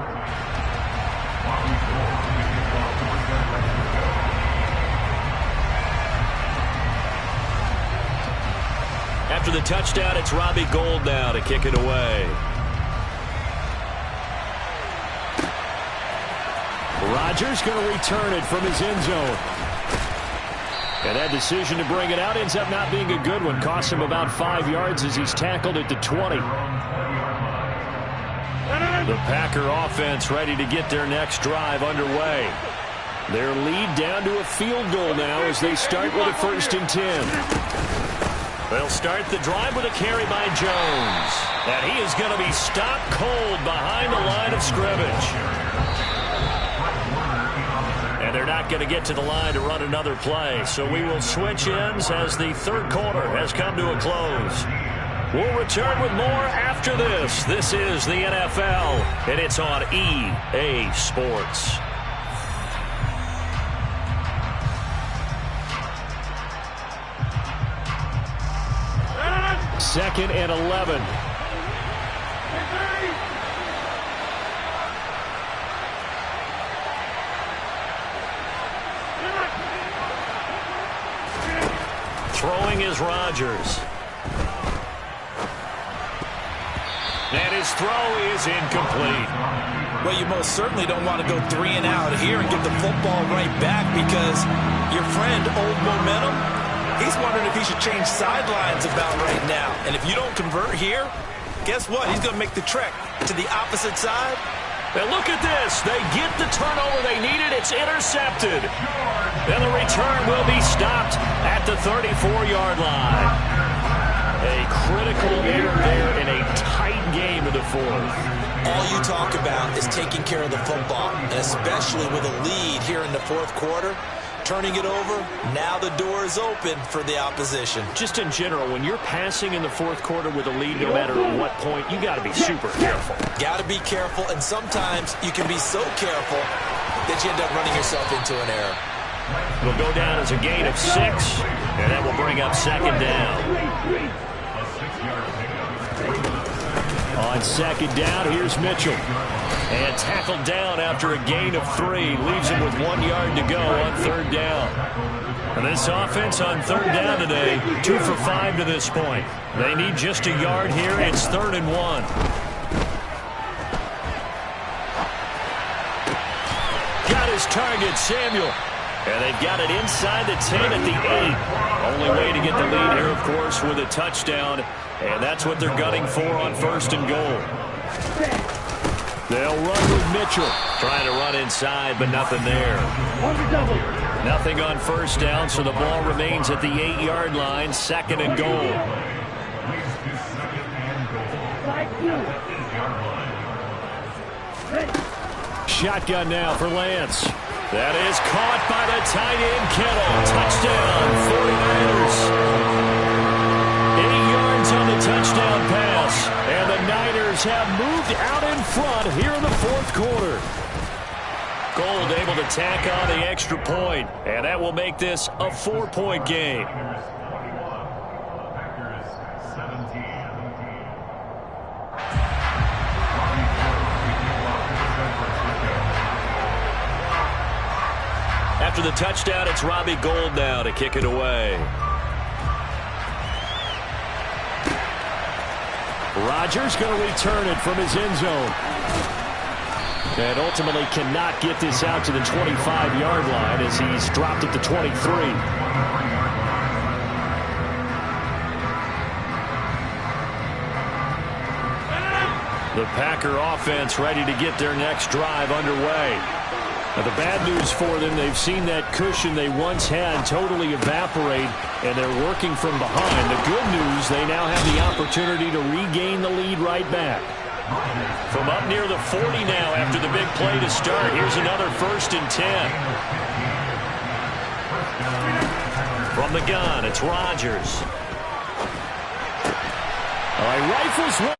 After the touchdown, it's Robbie Gould now to kick it away. Rodgers going to return it from his end zone. And that decision to bring it out ends up not being a good one. Costs him about 5 yards as he's tackled at the 20. The Packer offense ready to get their next drive underway. Their lead down to a field goal now as they start with a 1st and 10. They'll start the drive with a carry by Jones. And he is going to be stopped cold behind the line of scrimmage. And they're not going to get to the line to run another play. So we will switch ends as the third quarter has come to a close. We'll return with more after this. This is the NFL, and it's on EA Sports. Second and 11. Throwing is Rodgers. And his throw is incomplete. Well, you most certainly don't want to go 3 and out here and get the football right back because your friend, Old Momentum, he's wondering if he should change sidelines about right now. And if you don't convert here, guess what? He's going to make the trek to the opposite side. And look at this. They get the turnover they needed. It's intercepted. And the return will be stopped at the 34-yard line. A critical error there in a tight game of the fourth. All you talk about is taking care of the football, and especially with a lead here in the fourth quarter. Turning it over, now the door is open for the opposition. Just in general, when you're passing in the fourth quarter with a lead, no matter at what point, you got to be super careful. Got to be careful, and sometimes you can be so careful that you end up running yourself into an error. It'll go down as a gain of 6, and that will bring up second down. On second down, here's Mitchell. And tackled down after a gain of 3. Leaves him with 1 yard to go on third down. And this offense on third down today, 2 for 5 to this point. They need just a yard here. It's 3rd and 1. Got his target, Samuel. And they've got it inside the 10 at the 8. Only way to get the lead here, of course, with a touchdown. And that's what they're gunning for on 1st and goal. They'll run with Mitchell. Trying to run inside, but nothing there. Nothing on 1st down, so the ball remains at the 8-yard line. 2nd and goal. Shotgun now for Lance. That is caught by the tight end, Kittle. Touchdown, 49ers. 8 yards on the touchdown pass. And the Niners have moved out in front here in the fourth quarter. Gould able to tack on the extra point. And that will make this a 4-point game. After the touchdown, it's Robbie Gould now to kick it away. Rodgers going to return it from his end zone. And ultimately cannot get this out to the 25-yard line as he's dropped at the 23. The Packer offense ready to get their next drive underway. Now, the bad news for them, they've seen that cushion they once had totally evaporate, and they're working from behind. The good news, they now have the opportunity to regain the lead right back. From up near the 40 now after the big play to start. Here's another 1st and 10. From the gun, it's Rodgers. All right, rifles.